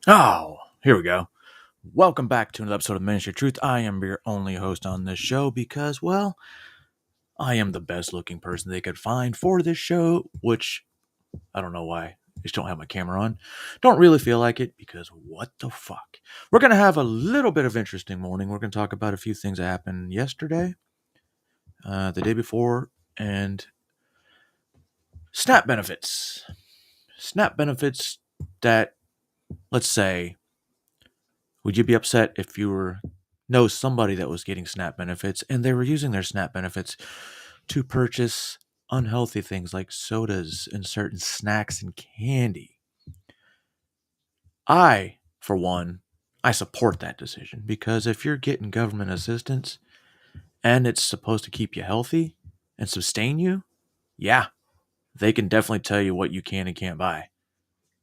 Oh, here we go. Welcome back to another episode of Ministry of Truth. I am your only host on this show because, well, I am the best looking person they could find for this show, which I don't know why. I just don't have my camera on. Don't really feel like it because what the fuck? We're going to have a little bit of interesting morning. We're going to talk about a few things that happened yesterday, the day before, and SNAP benefits. SNAP benefits that, let's say, would you be upset if you were know somebody that was getting SNAP benefits and they were using their SNAP benefits to purchase unhealthy things like sodas and certain snacks and candy? I, for one, I support that decision because if you're getting government assistance and it's supposed to keep you healthy and sustain you, yeah, they can definitely tell you what you can and can't buy.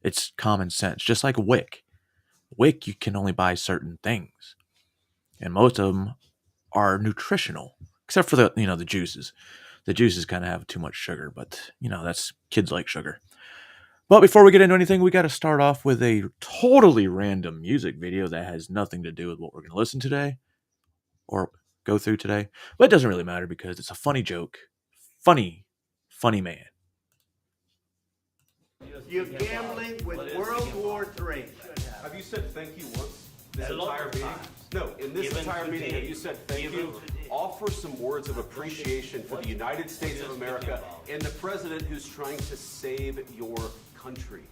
It's common sense, just like WIC. WIC, you can only buy certain things, and most of them are nutritional, except for the juices. The juices kind of have too much sugar, but that's kids like sugar. But before we get into anything, we got to start off with a totally random music video that has nothing to do with what we're going to listen today or go through today. But it doesn't really matter because it's a funny joke. Funny man. You're gambling with World War III. Have you said thank you once this entire meeting? No, in this entire meeting, have you said thank you? Offer some words of appreciation for the United States of America and the president who's trying to save your country.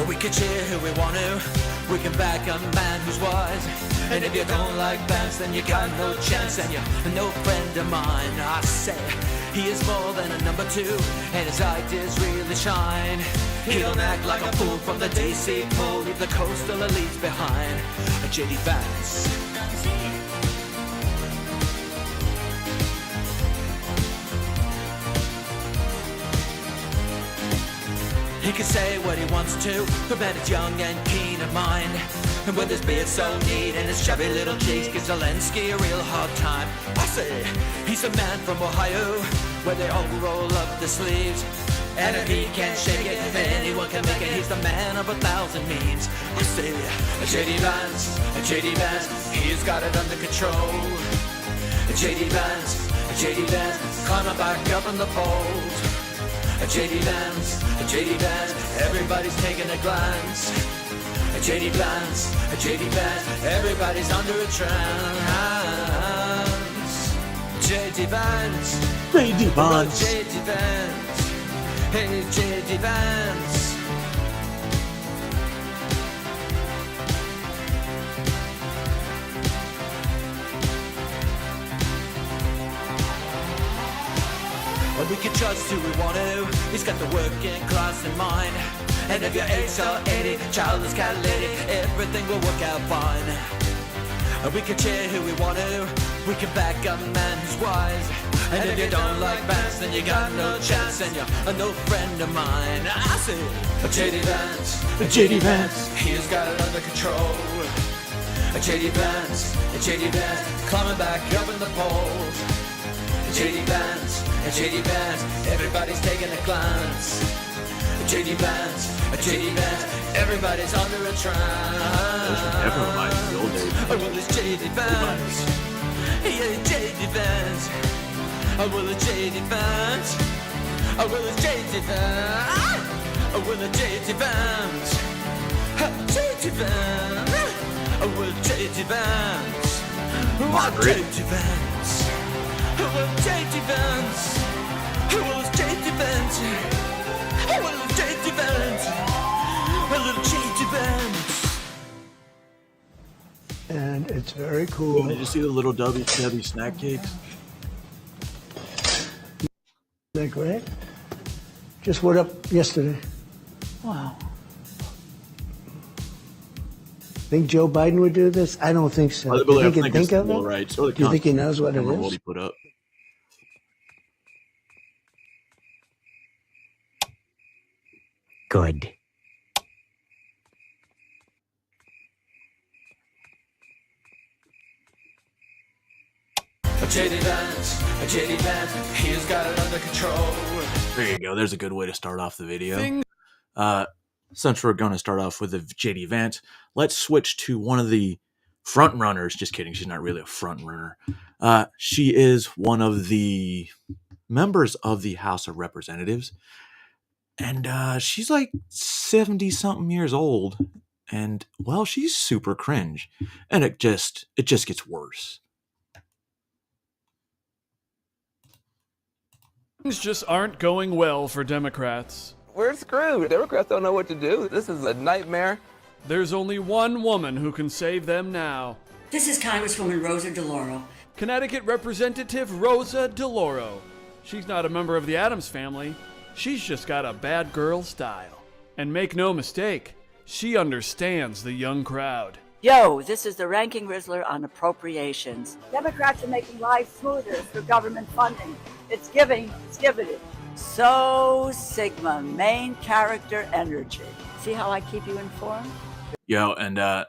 We can cheer who we want to. We can back a man who's wise. And if you don't like bands, then you got no chance. And you're no friend of mine. I say he is more than a number two, and his ideas really shine. He don't act like a fool from the DC pool. Leave the coastal elites behind. J.D. Vance. He can say what he wants to, the man is young and keen of mind. And with his beard so neat and his chubby little cheeks, gives Zelensky a real hard time. I say, he's a man from Ohio, where they all roll up the sleeves. And if he can't shake it, then anyone can make it. He's the man of 1,000 memes. I say, J.D. Vance, J.D. Vance, he's got it under control. J.D. Vance, J.D. Vance, climbing back up in the polls. J.D. Vance, J.D. Vance, everybody's taking a glance. J.D. Vance, J.D. Vance, everybody's under a trance. J.D. Vance, J.D. Vance. J.D. Vance, hey J.D. Vance. We can trust who we want to. He's got the working class in mind. And if you're H or 80, childless catalytic, everything will work out fine. And we can cheer who we want to. We can back a man who's wise. And if you don't like bands, then you got no chance. And you're no friend of mine. I say, J.D. Vance, J.D. Vance. he's got it under control. J.D. Vance, J.D. Vance, climbing back up in the polls. J.D. Vance, J.D. Vance, everybody's taking a glance. J.D. Vance, J.D. Vance, everybody's under a trance. Never mind the old days. Well, it's J.D. Vance. Yeah, J.D. Vance. Well, it's J.D. Vance. Well, it's J.D. Vance. Well, it's J.D. Vance. J.D. Vance. Well, J.D. Vance. Margaret. J.D. Vance. Well, J.D. Vance. Well, it's J.D. Vance. Well, it's J.D. Vance. Well, little J.D. Vance. And it's very cool. Did you see the little Debbie snack cakes? Isn't that great? Just went up yesterday. Wow. Think Joe Biden would do this? I don't think so. Do you think he'd think of it? Right. Do you think he knows what it What is? he put up. Good. JD Vance, he's got it under control. There you go. There's a good way to start off the video. Since we're going to start off with the JD Vance, let's switch to one of the front runners. Just kidding. She's not really a front runner. She is one of the members of the House of Representatives. And she's like 70-something years old. And, well, she's super cringe. And it just gets worse. Things just aren't going well for Democrats. We're screwed. Democrats don't know what to do. This is a nightmare. There's only one woman who can save them now. This is Congresswoman Rosa DeLauro. Connecticut Representative Rosa DeLauro. She's not a member of the Addams family. She's just got a bad girl style. And make no mistake, she understands the young crowd. Yo, this is the Ranking Rizzler on appropriations. Democrats are making life smoother through government funding. It's giving, it's giving. So Sigma, main character energy. See how I keep you informed? Yo, and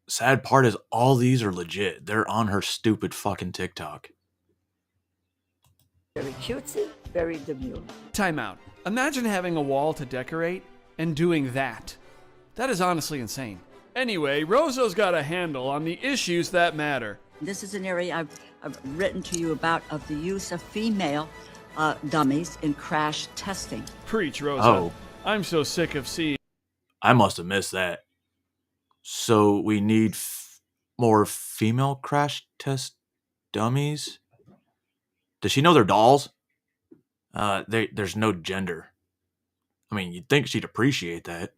sad part is all these are legit. They're on her stupid fucking TikTok. Very cutesy, very demure. Time out. Imagine having a wall to decorate and doing that. That is honestly insane. Anyway, Rosa's got a handle on the issues that matter. This is an area I've written to you about of the use of female dummies in crash testing. Preach, Rosa. Oh. I'm so sick of seeing. I must have missed that. So we need more female crash test dummies? Does she know they're dolls? There's no gender. I mean, you'd think she'd appreciate that.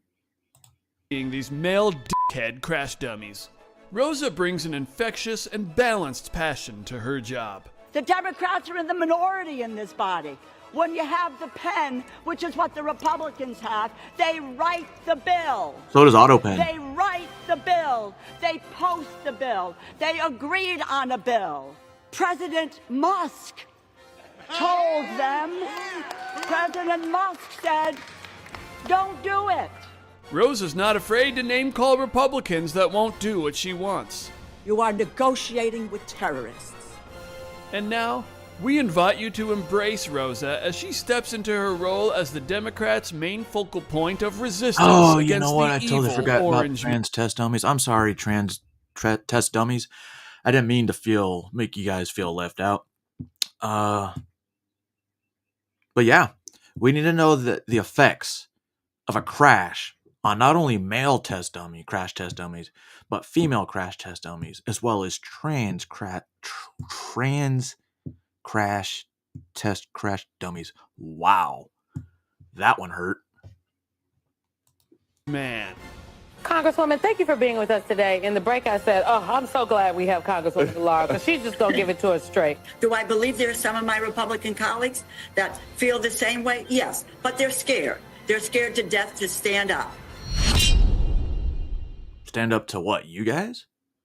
These male dickhead crash dummies. Rosa brings an infectious and balanced passion to her job. The Democrats are in the minority in this body. When you have the pen, which is what the Republicans have, they write the bill. So does AutoPen. They write the bill. They post the bill. They agreed on a bill. President Musk told them, President Musk said, don't do it. Rosa's not afraid to name-call Republicans that won't do what she wants. You are negotiating with terrorists. And now, we invite you to embrace Rosa as she steps into her role as the Democrats' main focal point of resistance against you know what? I the totally evil forgot about orange trans test dummies. I'm sorry, test dummies. I didn't mean to make you guys feel left out. But yeah, we need to know the effects of a crash on not only male crash test dummies, but female crash test dummies, as well as trans crash test crash dummies. Wow. That one hurt. Man. Congresswoman, thank you for being with us today. In the break, I said, I'm so glad we have Congresswoman DeLauro, because she's just going to give it to us straight. Do I believe there are some of my Republican colleagues that feel the same way? Yes, but they're scared. They're scared to death to stand up. Stand up to what? You guys?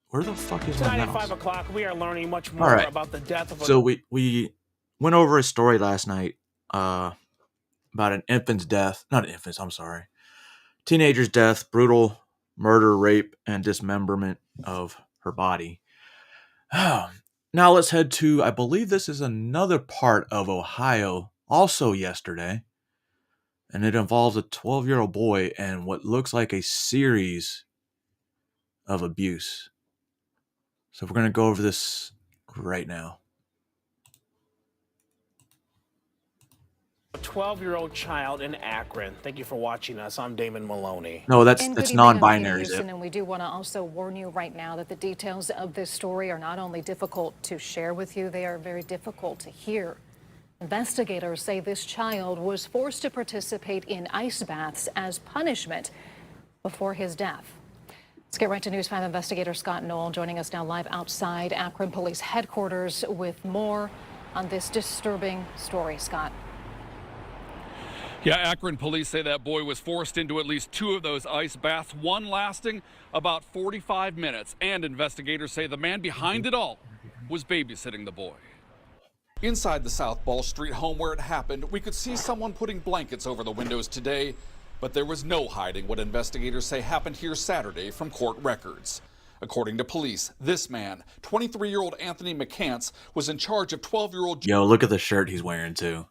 Where the fuck is my Tonight at mouse? 5 o'clock, we are learning much more about the death of a... So we went over a story last night about an infant's death. Not infant's, I'm sorry. Teenager's death, brutal murder, rape, and dismemberment of her body. Now let's head to, I believe this is another part of Ohio, also yesterday. And it involves a 12-year-old boy and what looks like a series of abuse. So we're going to go over this right now. A 12-year-old child in Akron. Thank you for watching us. I'm Damon Maloney. No, that's non-binary. And we do want to also warn you right now that the details of this story are not only difficult to share with you, they are very difficult to hear. Investigators say this child was forced to participate in ice baths as punishment before his death. Let's get right to News 5 investigator Scott Knoll joining us now live outside Akron Police Headquarters with more on this disturbing story. Scott. Yeah, Akron police say that boy was forced into at least 2 of those ice baths, one lasting about 45 minutes. And investigators say the man behind it all was babysitting the boy. Inside the South Ball Street home where it happened, we could see someone putting blankets over the windows today, but there was no hiding what investigators say happened here Saturday from court records. According to police, this man, 23-year-old Anthony McCants, was in charge of 12-year-old... Yo, look at the shirt he's wearing, too.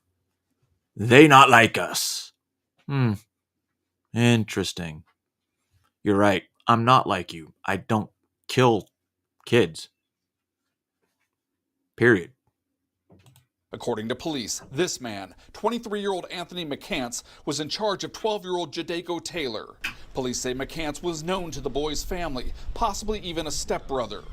They not like us. Interesting. You're right. I'm not like you. I don't kill kids. Period. According to police, this man, 23-year-old Anthony McCants, was in charge of 12-year-old Jadaiko Taylor. Police say McCants was known to the boy's family, possibly even a stepbrother.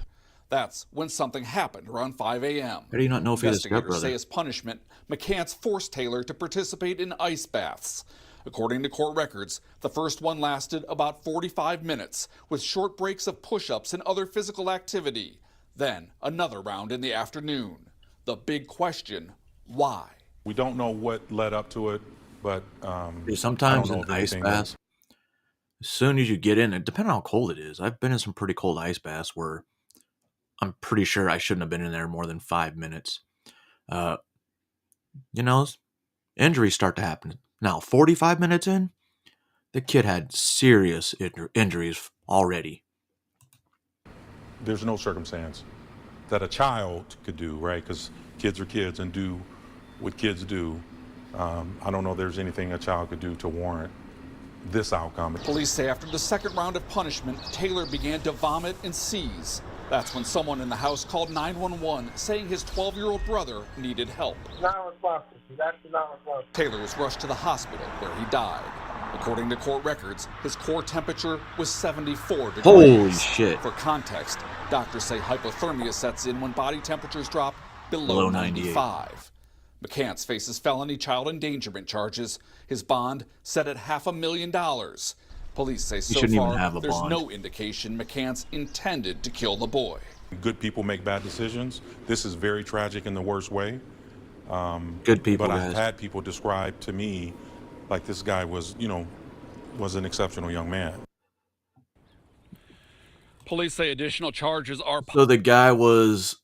That's when something happened around 5 a.m. How do you not know if he's a Investigators stepbrother? say as punishment, McCants forced Taylor to participate in ice baths. According to court records, the first one lasted about 45 minutes, with short breaks of push-ups and other physical activity. Then another round in the afternoon. The big question, why? We don't know what led up to it, but sometimes in ice baths, as soon as you get in, and depending on how cold it is, I've been in some pretty cold ice baths where I'm pretty sure I shouldn't have been in there more than 5 minutes. Injuries start to happen. Now, 45 minutes in, the kid had serious injuries already. There's no circumstance that a child could do, right? Because kids are kids and do what kids do. I don't know if there's anything a child could do to warrant this outcome. Police say after the second round of punishment, Taylor began to vomit and seize. That's when someone in the house called 911, saying his 12-year-old brother needed help. Not responsive. That's not responsive. Taylor was rushed to the hospital where he died. According to court records, his core temperature was 74 degrees. Holy shit. For context, doctors say hypothermia sets in when body temperatures drop below 95. McCants faces felony child endangerment charges. His bond set at $500,000. Police say so far there's no indication McCants intended to kill the boy. Good people make bad decisions. This is very tragic in the worst way. Good people, But guys. I've had people describe to me like this guy was an exceptional young man. Police say additional charges are... So the guy was...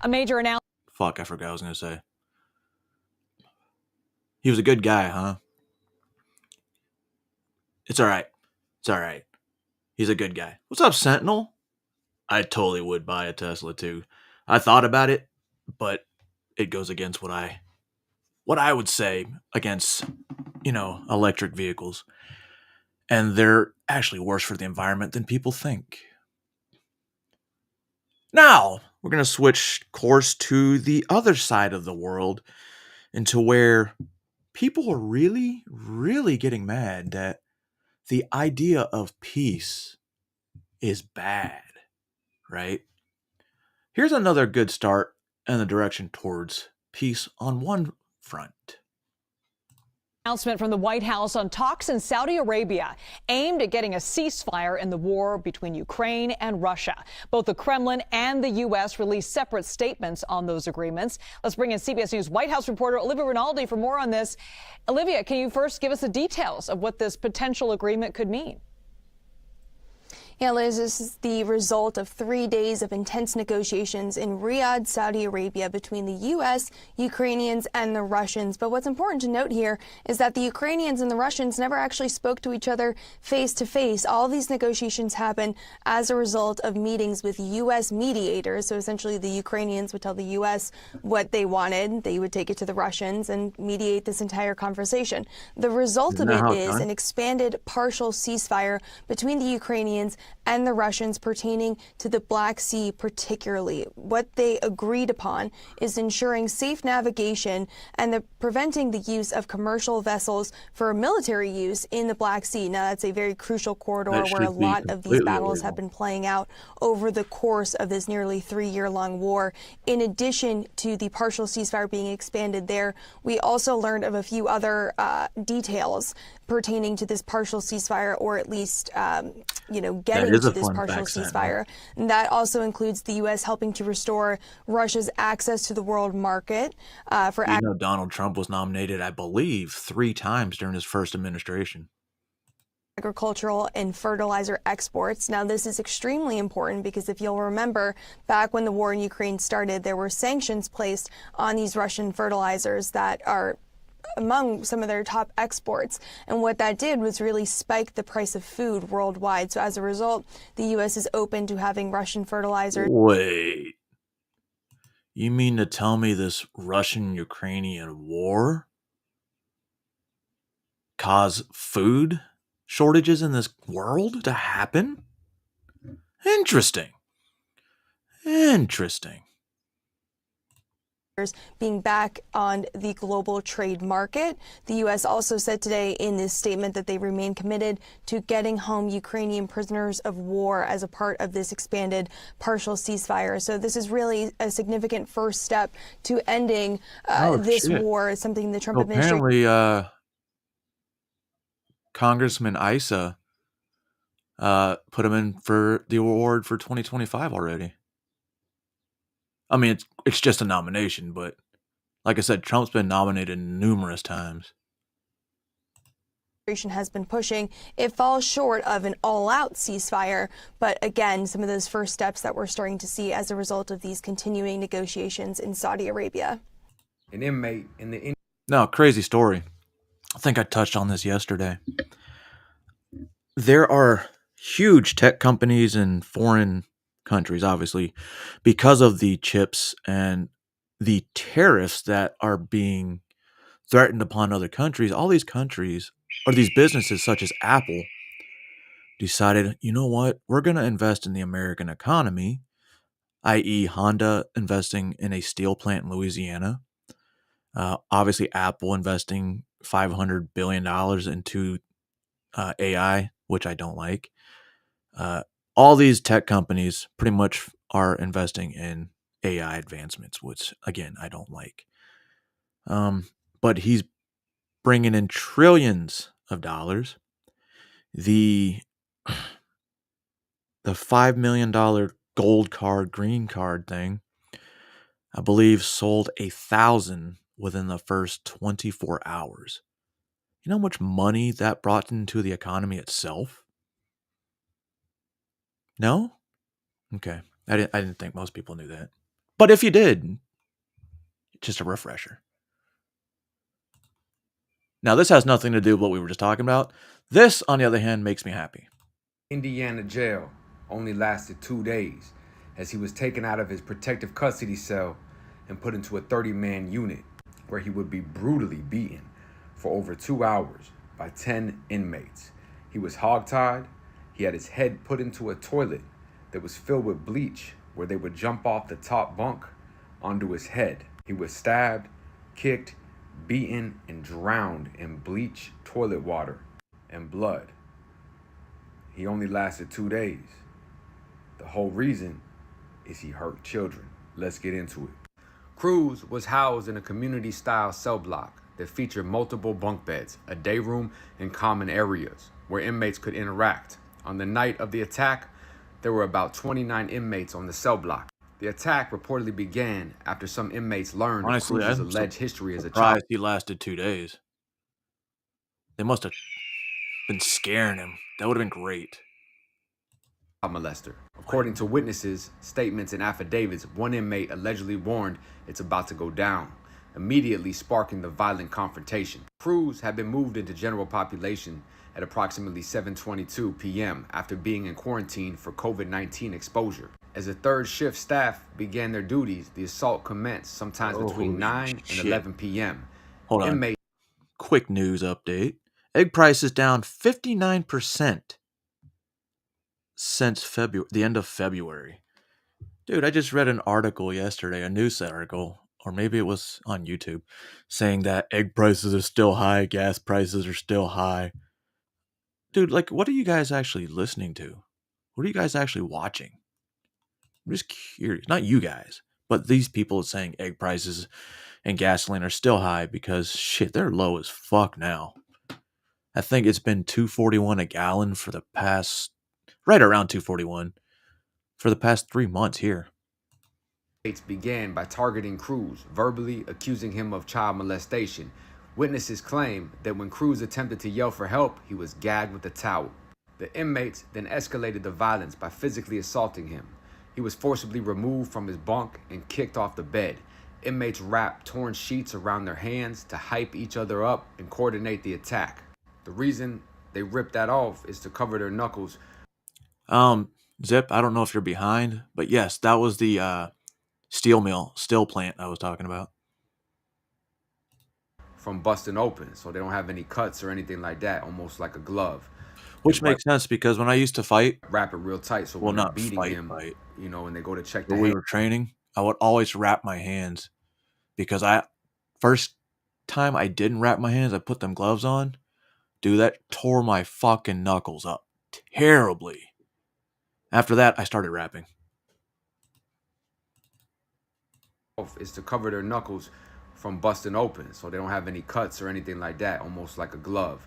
A major announcement. Fuck, I forgot what I was going to say. He was a good guy, huh? It's all right. It's all right. He's a good guy. What's up, Sentinel? I totally would buy a Tesla, too. I thought about it, but it goes against what I would say against, electric vehicles. And they're actually worse for the environment than people think. Now, we're going to switch course to the other side of the world, into where people are really, really getting mad that the idea of peace is bad, right? Here's another good start in the direction towards peace on one front. Announcement from the White House on talks in Saudi Arabia aimed at getting a ceasefire in the war between Ukraine and Russia. Both the Kremlin and the U.S. released separate statements on those agreements. Let's bring in CBS News White House reporter Olivia Rinaldi for more on this. Olivia, can you first give us the details of what this potential agreement could mean? Yeah, Liz, this is the result of 3 days of intense negotiations in Riyadh, Saudi Arabia, between the U.S., Ukrainians, and the Russians. But what's important to note here is that the Ukrainians and the Russians never actually spoke to each other face to face. All these negotiations happen as a result of meetings with U.S. mediators. So essentially, the Ukrainians would tell the U.S. what they wanted. They would take it to the Russians and mediate this entire conversation. The result of it is an expanded partial ceasefire between the Ukrainians and the Russians pertaining to the Black Sea particularly. What they agreed upon is ensuring safe navigation and preventing the use of commercial vessels for military use in the Black Sea. Now, that's a very crucial corridor where a lot of these battles have been playing out over the course of this nearly 3-year-long war. In addition to the partial ceasefire being expanded there, we also learned of a few other details pertaining to this partial ceasefire, or at least, getting to this partial ceasefire. And that also includes the U.S. helping to restore Russia's access to the world market for... Donald Trump was nominated, I believe, 3 times during his first administration. Agricultural and fertilizer exports. Now, this is extremely important because if you'll remember, back when the war in Ukraine started, there were sanctions placed on these Russian fertilizers that are among some of their top exports. And what that did was really spike the price of food worldwide. So as a result, the U.S. is open to having Russian fertilizer. Wait. You mean to tell me this Russian-Ukrainian war caused food shortages in this world to happen? Interesting. Interesting. Being back on the global trade market. The U.S. also said today in this statement that they remain committed to getting home Ukrainian prisoners of war as a part of this expanded partial ceasefire. So this is really a significant first step to ending this war. It's something the Trump administration... Apparently, Congressman Issa put him in for the award for 2025 already. I mean, it's just a nomination, but like I said, Trump's been nominated numerous times. Has been pushing. It falls short of an all-out ceasefire, but again, some of those first steps that we're starting to see as a result of these continuing negotiations in Saudi Arabia. An inmate in the... No, crazy story. I think I touched on this yesterday. There are huge tech companies in foreign countries, obviously, because of the chips and the tariffs that are being threatened upon other countries. All these countries, or these businesses such as Apple, decided, you know what, we're going to invest in the American economy, i.e. Honda investing in a steel plant in Louisiana. Obviously, Apple investing $500 billion into AI, which I don't like. All these tech companies pretty much are investing in AI advancements, which, again, I don't like. But he's bringing in trillions of dollars. The $5 million gold card, green card thing, I believe, sold 1,000 within the first 24 hours. You know how much money that brought into the economy itself? No? Okay. I didn't think most people knew that. But if you did, just a refresher. Now, this has nothing to do with what we were just talking about. This, on the other hand, makes me happy. Indiana jail only lasted 2 days as he was taken out of his protective custody cell and put into a 30-man unit where he would be brutally beaten for over 2 hours by 10 inmates. He was hogtied. He had his head put into a toilet that was filled with bleach where they would jump off the top bunk onto his head. He was stabbed, kicked, beaten, and drowned in bleach, toilet water, and blood. He only lasted 2 days. The whole reason is he hurt children. Let's get into it. Cruz was housed in a community-style cell block that featured multiple bunk beds, a day room, and common areas where inmates could interact. On the night of the attack, there were about 29 inmates on the cell block. The attack reportedly began after some inmates learned of Cruz's alleged history as a child. He lasted 2 days. They must have been scaring him. That would have been great. Molester. According to witnesses, statements, and affidavits, one inmate allegedly warned it's about to go down, immediately sparking the violent confrontation. Cruz had been moved into general population at approximately 7:22 p.m. after being in quarantine for COVID-19 exposure. As the third shift staff began their duties, the assault commenced sometimes between 9 and 11 p.m. Hold on. Quick news update. Egg prices down 59% since the end of February. Dude, I just read an article yesterday, a news article, or maybe it was on YouTube, saying that egg prices are still high, gas prices are still high. Dude, like, what are you guys actually listening to? What are you guys actually watching? I'm just curious. Not you guys, but these people saying egg prices and gasoline are still high because, shit, they're low as fuck now. I think it's been $2.41 a gallon for the past, right around $2.41 for the past 3 months here. Began by targeting Cruz, verbally accusing him of child molestation. Witnesses claim that when Cruz attempted to yell for help, he was gagged with a towel. The inmates then escalated the violence by physically assaulting him. He was forcibly removed from his bunk and kicked off the bed. Inmates wrap torn sheets around their hands to hype each other up and coordinate the attack. The reason they rip that off is to cover their knuckles. Zip, I don't know if you're behind, but yes, that was the steel plant I was talking about. From busting open, so they don't have any cuts or anything like that, almost like a glove. Which makes sense because when I used to fight, wrap it real tight, so when they're beating him, you know, when they go to check the when we were training, I would always wrap my hands because first time I didn't wrap my hands, I put them gloves on. Dude, that tore my fucking knuckles up terribly. After that, I started wrapping. Is to cover their knuckles from busting open, so they don't have any cuts or anything like that, almost like a glove.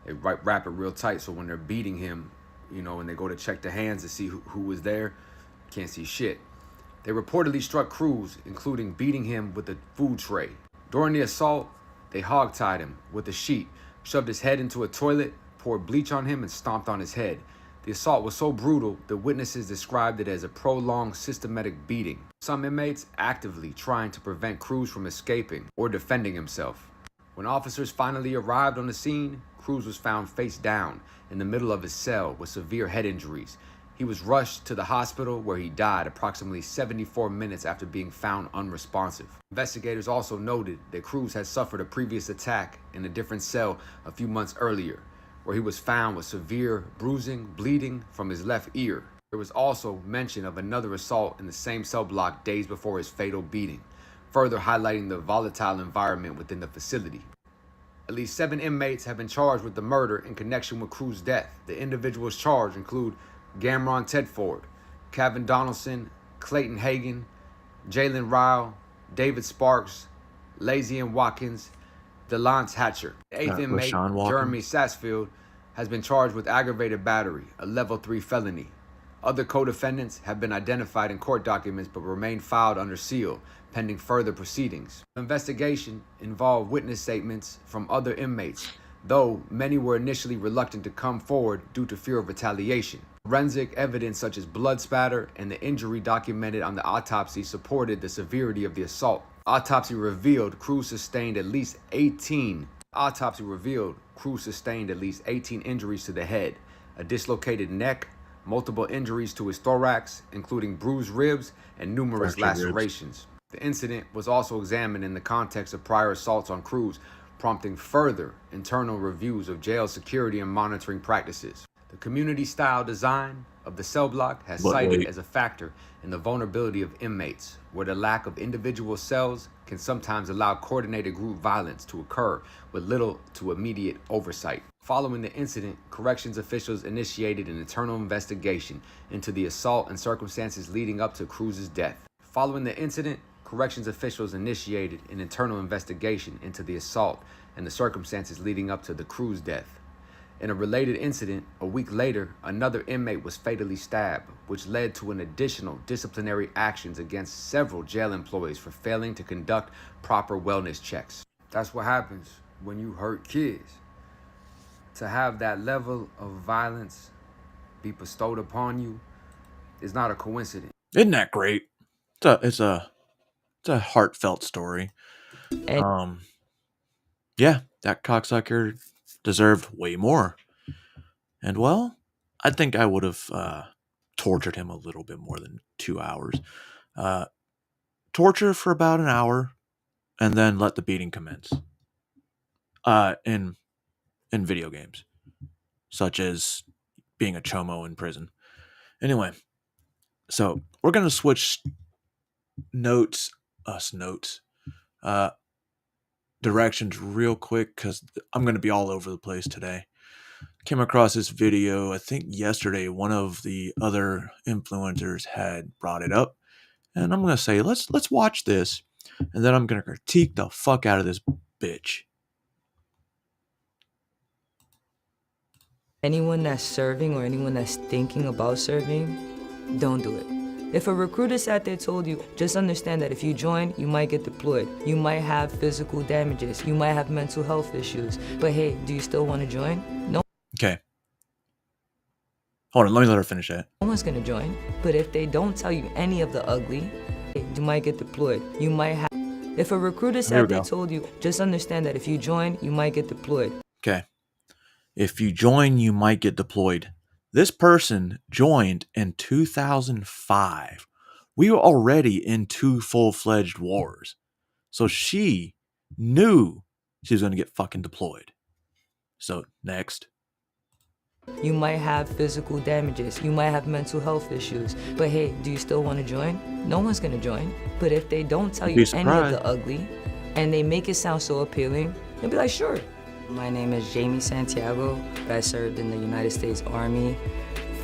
They wrap it real tight, so when they're beating him, you know, when they go to check the hands to see who was there, can't see shit. They reportedly struck Cruz, including beating him with a food tray. During the assault, they hogtied him with a sheet, shoved his head into a toilet, poured bleach on him, and stomped on his head. The assault was so brutal, the witnesses described it as a prolonged, systematic beating. Some inmates actively trying to prevent Cruz from escaping or defending himself. When officers finally arrived on the scene, Cruz was found face down in the middle of his cell with severe head injuries. He was rushed to the hospital where he died approximately 74 minutes after being found unresponsive. Investigators also noted that Cruz had suffered a previous attack in a different cell a few months earlier, where he was found with severe bruising, bleeding from his left ear. There was also mention of another assault in the same cell block days before his fatal beating, further highlighting the volatile environment within the facility. At least 7 inmates have been charged with the murder in connection with Cruz's death. The individuals charged include Gamron Tedford, Kevin Donaldson, Clayton Hagan, Jalen Ryle, David Sparks, Lazian Watkins, Delance Hatcher. The 8th inmate, Jeremy Sassfield, has been charged with aggravated battery, a level 3 felony. Other co-defendants have been identified in court documents but remain filed under seal, pending further proceedings. The investigation involved witness statements from other inmates, though many were initially reluctant to come forward due to fear of retaliation. Forensic evidence such as blood spatter and the injury documented on the autopsy supported the severity of the assault. Autopsy revealed Cruz sustained at least 18 injuries to the head, a dislocated neck, multiple injuries to his thorax, including bruised ribs and numerous lacerations. The incident was also examined in the context of prior assaults on Cruz, prompting further internal reviews of jail security and monitoring practices. The community-style design of the cell block has cited as a factor in the vulnerability of inmates, where the lack of individual cells can sometimes allow coordinated group violence to occur with little to immediate oversight. Following the incident, corrections officials initiated an internal investigation into the assault and circumstances leading up to Cruz's death. Following the incident, corrections officials initiated an internal investigation into the assault and the circumstances leading up to the Cruz death. In a related incident, a week later, another inmate was fatally stabbed, which led to an additional disciplinary actions against several jail employees for failing to conduct proper wellness checks. That's what happens when you hurt kids. To have that level of violence be bestowed upon you is not a coincidence. Isn't that great? It's a heartfelt story. Yeah, that cocksucker deserved way more. And well, I think I would have tortured him a little bit more than 2 hours. Torture for about an hour, and then let the beating commence. In video games, such as being a chomo in prison. Anyway, so we're gonna switch directions real quick because I'm gonna be all over the place today. Came across this video, I think yesterday, one of the other influencers had brought it up, and I'm gonna say let's watch this, and then I'm gonna critique the fuck out of this bitch. Anyone that's serving or anyone that's thinking about serving, don't do it. If a recruiter sat there told you, just understand that if you join, you might get deployed. You might have physical damages. You might have mental health issues. But hey, do you still want to join? No. Okay. Hold on, let me let her finish that. No one's gonna join. But if they don't tell you any of the ugly, hey, you might get deployed. You might have If a recruiter Here said we they go. told you, just understand that if you join, you might get deployed. Okay. If you join, you might get deployed. This person joined in 2005. We were already in 2 full-fledged wars. So she knew she was going to get fucking deployed. So, next. You might have physical damages. You might have mental health issues. But hey, do you still want to join? No one's going to join. But if they don't tell you any of the ugly and they make it sound so appealing, you'll be like, sure. My name is Jamie Santiago. I served in the United States Army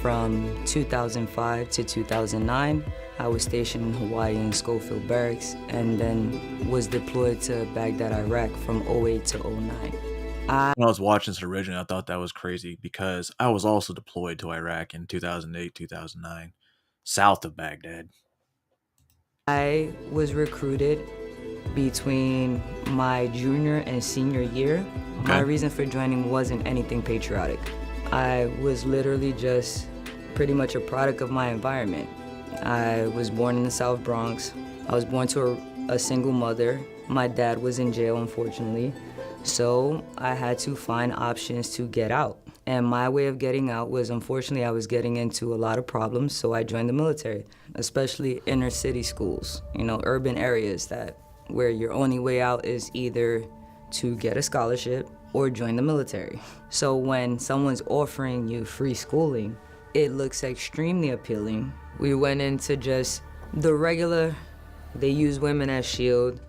from 2005 to 2009. I was stationed in Hawaii in Schofield Barracks and then was deployed to Baghdad, Iraq from 08 to 09. When I was watching this originally, I thought that was crazy because I was also deployed to Iraq in 2008, 2009, south of Baghdad. I was recruited between my junior and senior year. Okay. My reason for joining wasn't anything patriotic. I was literally just pretty much a product of my environment. I was born in the South Bronx. I was born to a single mother. My dad was in jail, unfortunately. So I had to find options to get out. And my way of getting out was, unfortunately, I was getting into a lot of problems, so I joined the military, especially inner city schools, urban areas where your only way out is either to get a scholarship or join the military. So when someone's offering you free schooling, it looks extremely appealing. We went into just the regular, they use women as shield.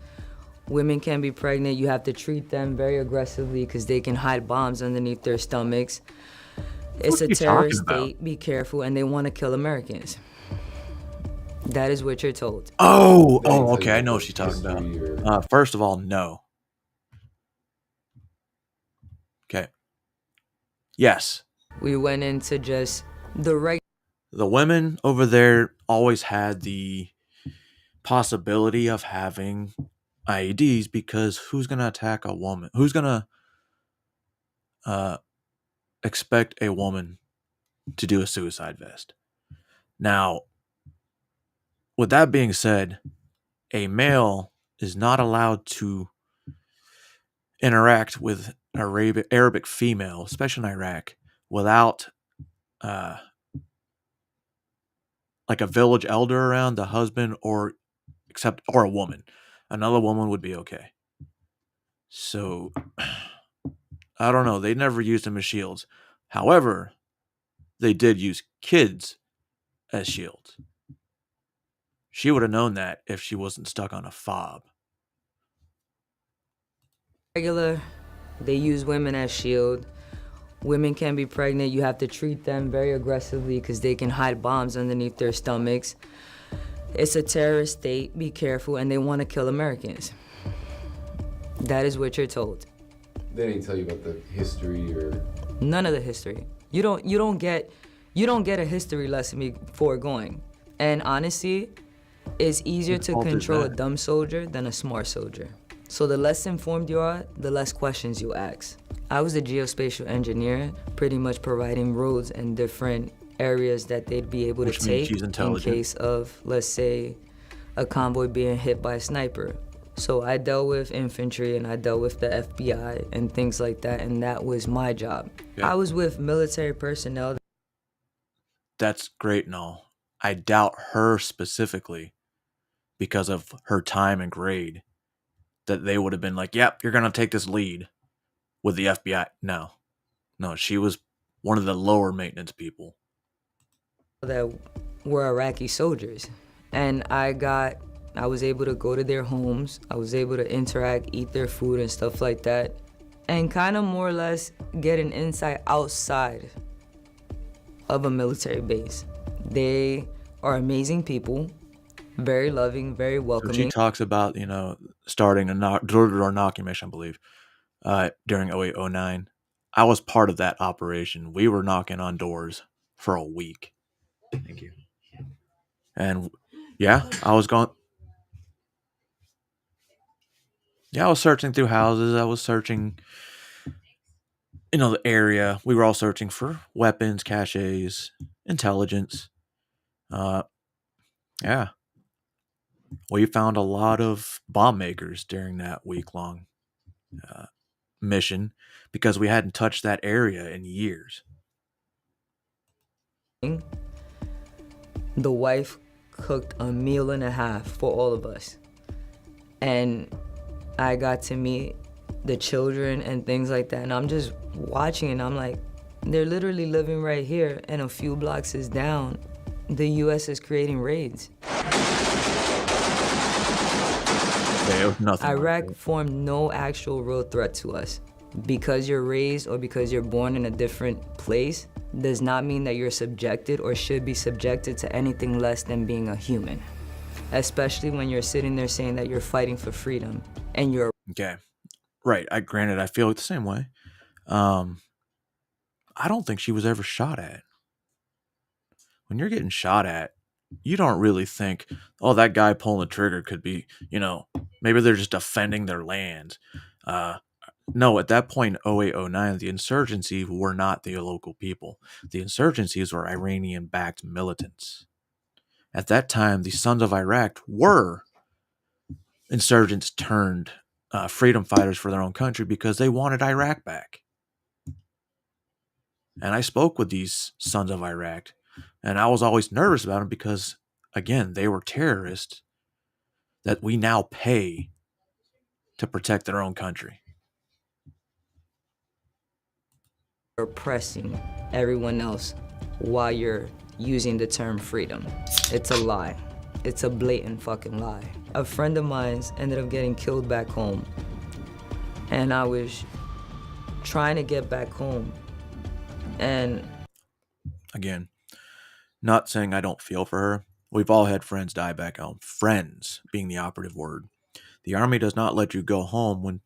Women can be pregnant, you have to treat them very aggressively because they can hide bombs underneath their stomachs. It's a terrorist state, be careful, and they want to kill Americans. That is what you're told. Oh, okay, I know what she's talking about. First of all, no. Okay. Yes. We went into just the women over there always had the possibility of having IEDs because who's going to attack a woman? Who's going to expect a woman to do a suicide vest? Now, with that being said, a male is not allowed to interact with Arabic female, especially in Iraq, without like a village elder around, the husband, or a woman. Another woman would be okay. So I don't know. They never used them as shields. However, they did use kids as shields. She would have known that if she wasn't stuck on a fob. Regular, they use women as shield. Women can be pregnant, you have to treat them very aggressively because they can hide bombs underneath their stomachs. It's a terrorist state, be careful, and they want to kill Americans. That is what you're told. They didn't tell you about the history or... None of the history. You don't get a history lesson before going. And honestly, it's easier to control a dumb soldier than a smart soldier. So the less informed you are, the less questions you ask. I was a geospatial engineer, pretty much providing roads and different areas that they'd be able to take in case of, let's say, a convoy being hit by a sniper. So I dealt with infantry and I dealt with the FBI and things like that, and that was my job. Yeah. I was with military personnel. That's great and all. I doubt her specifically because of her time and grade that they would have been like, yep, you're going to take this lead with the FBI. No, she was one of the lower maintenance people. That were Iraqi soldiers. And I was able to go to their homes. I was able to interact, eat their food and stuff like that. And kind of more or less get an insight outside of a military base. They are amazing people, very loving, very welcoming. So she talks about, starting a door-to-door knocking mission, I believe, during 08-09. I was part of that operation. We were knocking on doors for a week. Thank you. And I was searching through houses. I was searching, the area. We were all searching for weapons, caches, intelligence. Yeah. We found a lot of bomb makers during that week-long mission because we hadn't touched that area in years. The wife cooked a meal and a half for all of us. And I got to meet the children and things like that. And I'm just watching and I'm like, they're literally living right here, and a few blocks is down, the U.S. is creating raids. Iraq formed no actual real threat to us. Because you're raised or because you're born in a different place does not mean that you're subjected or should be subjected to anything less than being a human. Especially when you're sitting there saying that you're fighting for freedom and you're... Okay. Right. Granted, I feel the same way. I don't think she was ever shot at. When you're getting shot at, you don't really think, oh, that guy pulling the trigger could be, maybe they're just defending their land. No, at that point, 0809, the insurgency were not the local people. The insurgencies were Iranian-backed militants. At that time, the Sons of Iraq were insurgents turned freedom fighters for their own country because they wanted Iraq back. And I spoke with these Sons of Iraq, and I was always nervous about them because, again, they were terrorists that we now pay to protect their own country. Oppressing everyone else while you're using the term freedom. It's a lie. It's a blatant fucking lie. A friend of mine ended up getting killed back home, and I was trying to get back home. And again, not saying I don't feel for her. We've all had friends die back home. Friends being the operative word. The Army does not let you go home when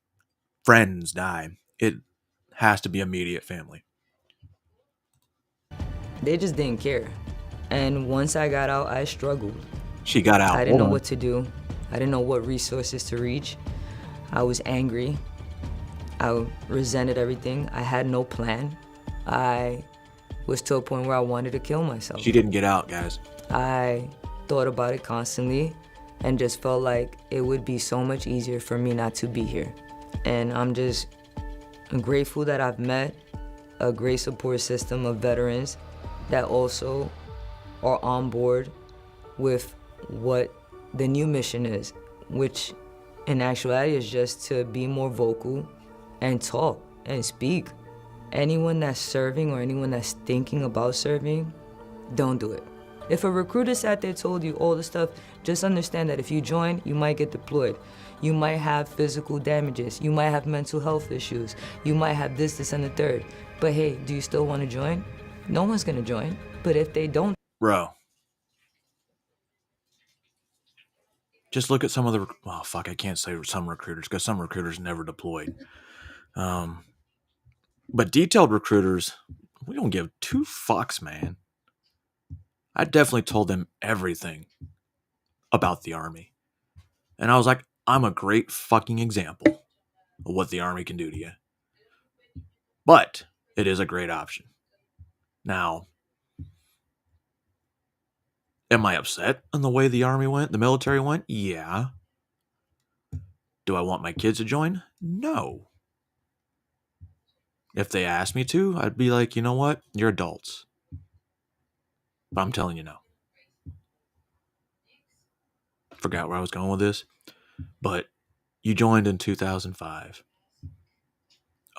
friends die. It has to be immediate family. They just didn't care. And once I got out, I struggled. She got out. I didn't know what to do. I didn't know what resources to reach. I was angry. I resented everything. I had no plan. I was to a point where I wanted to kill myself. She didn't get out, guys. I thought about it constantly and just felt like it would be so much easier for me not to be here. And I'm just grateful that I've met a great support system of veterans that also are on board with what the new mission is, which in actuality is just to be more vocal and talk and speak. Anyone that's serving or anyone that's thinking about serving, don't do it. If a recruiter sat there told you all the stuff, just understand that if you join, you might get deployed. You might have physical damages. You might have mental health issues. You might have this, and the third. But hey, do you still want to join? No one's gonna join. But if they don't... Bro. Just look at some of the... Oh, fuck, I can't say some recruiters because some recruiters never deployed. But detailed recruiters, we don't give two fucks, man. I definitely told them everything about the Army. And I was like, I'm a great fucking example of what the Army can do to you. But it is a great option. Now, am I upset on the way the Army went, the military went? Yeah. Do I want my kids to join? No. If they asked me to, I'd be like, you know what? You're adults. But I'm telling you no. Forgot where I was going with this. But you joined in 2005.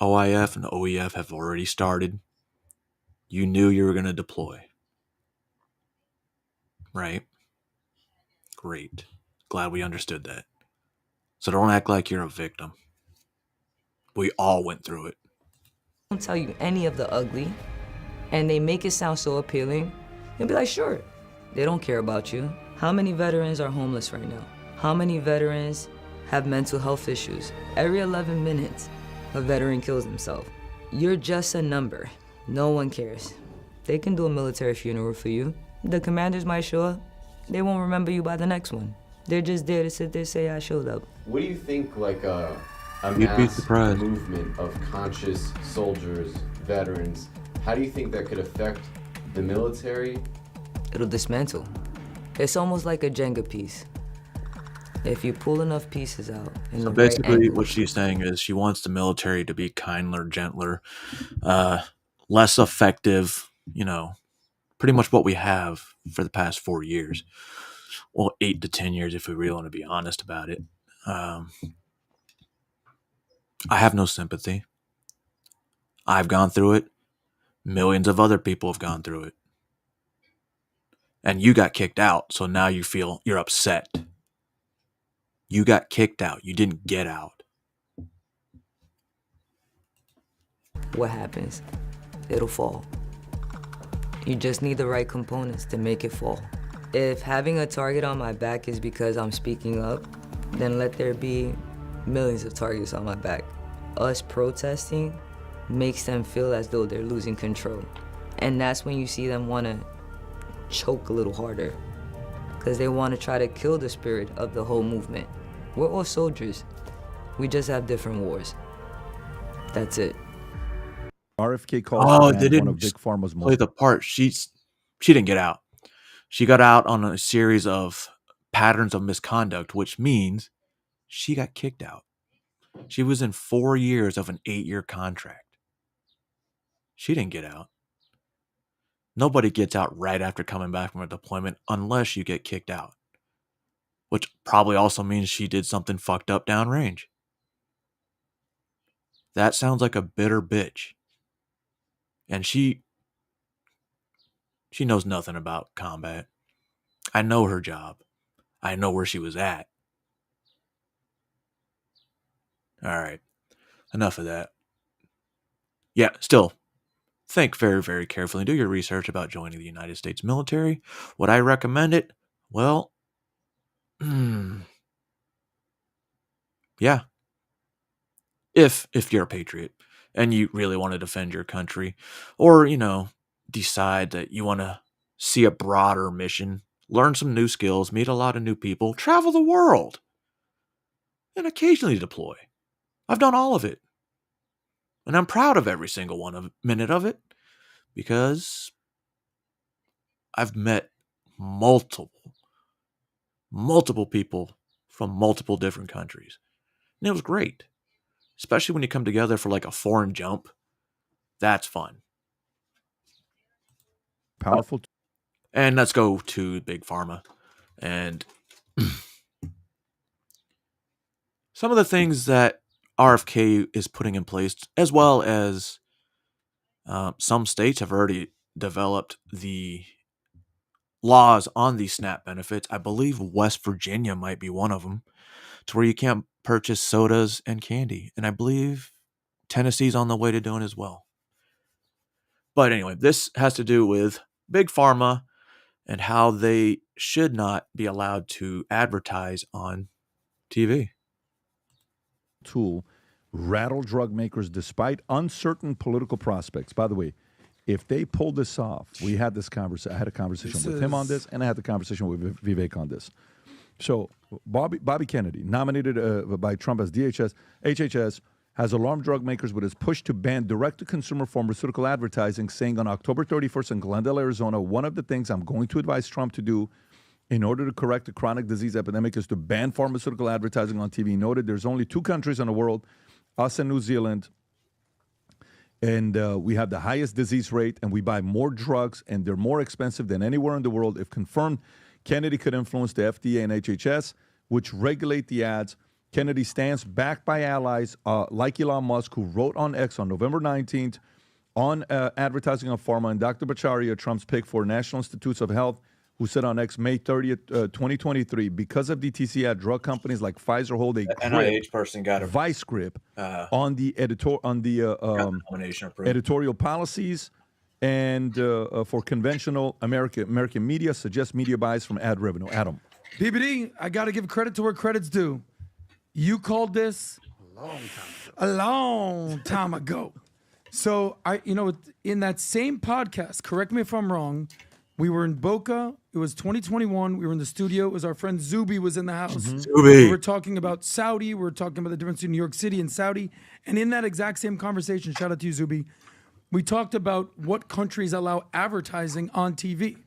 OIF and OEF have already started. You knew you were going to deploy. Right? Great. Glad we understood that. So don't act like you're a victim. We all went through it. Don't tell you any of the ugly, and they make it sound so appealing. You'll be like, sure. They don't care about you. How many veterans are homeless right now? How many veterans have mental health issues? Every 11 minutes, a veteran kills himself. You're just a number. No one cares. They can do a military funeral for you. The commanders might show up. They won't remember you by the next one. They're just there to sit there and say, I showed up. What do you think, like a You'd be mass surprised. movement of conscious soldiers, veterans, how do you think that could affect the military? It'll dismantle. It's almost like a Jenga piece. If you pull enough pieces out in So the right basically, angles, what she's saying is she wants the military to be kinder, gentler, less effective. Pretty much what we have for the past 4 years. Well, 8 to 10 years, if we really want to be honest about it. I have no sympathy. I've gone through it. Millions of other people have gone through it. And you got kicked out, so now you feel you're upset. You got kicked out. You didn't get out. what happens? It'll fall. You just need the right components to make it fall. If having a target on my back is because I'm speaking up, then let there be millions of targets on my back. Us protesting makes them feel as though they're losing control. And that's when you see them want to choke a little harder, because they want to try to kill the spirit of the whole movement. We're all soldiers. We just have different wars. That's it. RFK calls Oh, to they ban one of didn't Big Pharma's play the part. She didn't get out. She got out on a series of patterns of misconduct, which means she got kicked out. She was in 4 years of an 8-year contract. She didn't get out. Nobody gets out right after coming back from a deployment unless you get kicked out, which probably also means she did something fucked up downrange. That sounds like a bitter bitch. And she knows nothing about combat. I know her job. I know where she was at. All right. Enough of that. Yeah, still, think very, very carefully. Do your research about joining the United States military. Would I recommend it? Well, yeah. If you're a patriot and you really want to defend your country, or, decide that you want to see a broader mission, learn some new skills, meet a lot of new people, travel the world, and occasionally deploy. I've done all of it. And I'm proud of every single minute of it, because I've met multiple people from multiple different countries. And it was great. Especially when you come together for like a foreign jump. That's fun. Powerful. And let's go to Big Pharma. And some of the things that RFK is putting in place, as well as some states have already developed the laws on these SNAP benefits. I believe West Virginia might be one of them, to where you can't purchase sodas and candy. And I believe Tennessee's on the way to doing as well. But anyway, this has to do with Big Pharma and how they should not be allowed to advertise on TV. Tool rattle drug makers despite uncertain political prospects. By the way, if they pull this off, we had this conversation. I had a conversation with him on this, and I had the conversation with Vivek on this. So Bobby Kennedy, nominated by Trump as HHS, has alarmed drug makers with his push to ban direct-to-consumer pharmaceutical advertising, saying on October 31st in Glendale, Arizona, one of the things I'm going to advise Trump to do in order to correct the chronic disease epidemic is to ban pharmaceutical advertising on TV. He noted there's only 2 countries in the world, us and New Zealand, and we have the highest disease rate, and we buy more drugs, and they're more expensive than anywhere in the world. If confirmed, Kennedy could influence the FDA and HHS, which regulate the ads. Kennedy stands backed by allies like Elon Musk, who wrote on X on November 19th on advertising of pharma, and Dr. Baccaria, Trump's pick for National Institutes of Health, who said on X May 30th, 2023, because of DTC ad, drug companies like Pfizer hold a NIH person got a vice grip on the editorial policies and for conventional American media, suggest media buys from ad revenue. Adam. BBD, I got to give credit to where credit's due. You called this a long time ago. So in that same podcast, correct me if I'm wrong, we were in Boca. It was 2021. We were in the studio. It was our friend Zuby was in the house. Zuby. We were talking about Saudi. We were talking about the difference between New York City and Saudi. And in that exact same conversation, shout out to you, Zuby, we talked about what countries allow advertising on TV.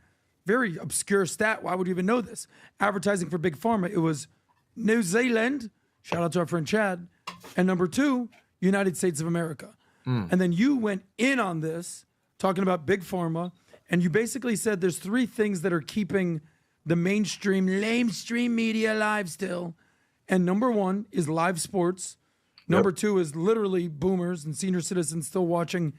Very obscure stat. Why would you even know this? Advertising for Big Pharma. It was New Zealand. Shout out to our friend Chad. And number 2, United States of America. And then you went in on this, talking about Big Pharma, and you basically said there's 3 things that are keeping the lamestream media alive still. And number 1 is live sports. Number 2 is literally boomers and senior citizens still watching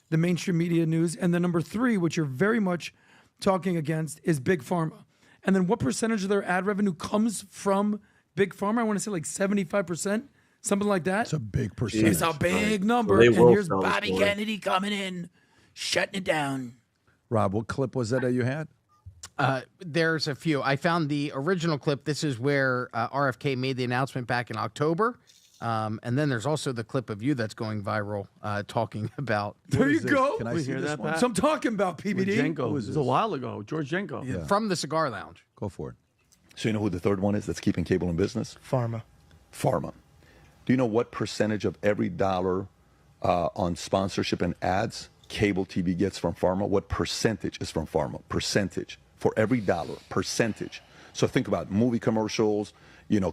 the mainstream media news. And then number 3, which you're very much talking against, is Big Pharma. And then what percentage of their ad revenue comes from Big Pharma? I want to say like 75%, something like that. It's a big percentage. It's a big number. So they and will here's sell the Bobby story. Kennedy coming in, shutting it down. Rob, what clip was that you had? There's a few. I found the original clip. This is where RFK made the announcement back in October. And then there's also the clip of you that's going viral talking about. There you go. Can I We see hear this that, one? Pat? So I'm talking about With PBD. Jenko. Who It is was a this? while ago. George Jenko. From the Cigar Lounge. Go for it. So you know who the third one is that's keeping cable in business? Pharma. Pharma. Do you know what percentage of every dollar on sponsorship and ads cable TV gets from pharma? What percentage is from pharma? Percentage for every dollar, percentage. So think about movie commercials,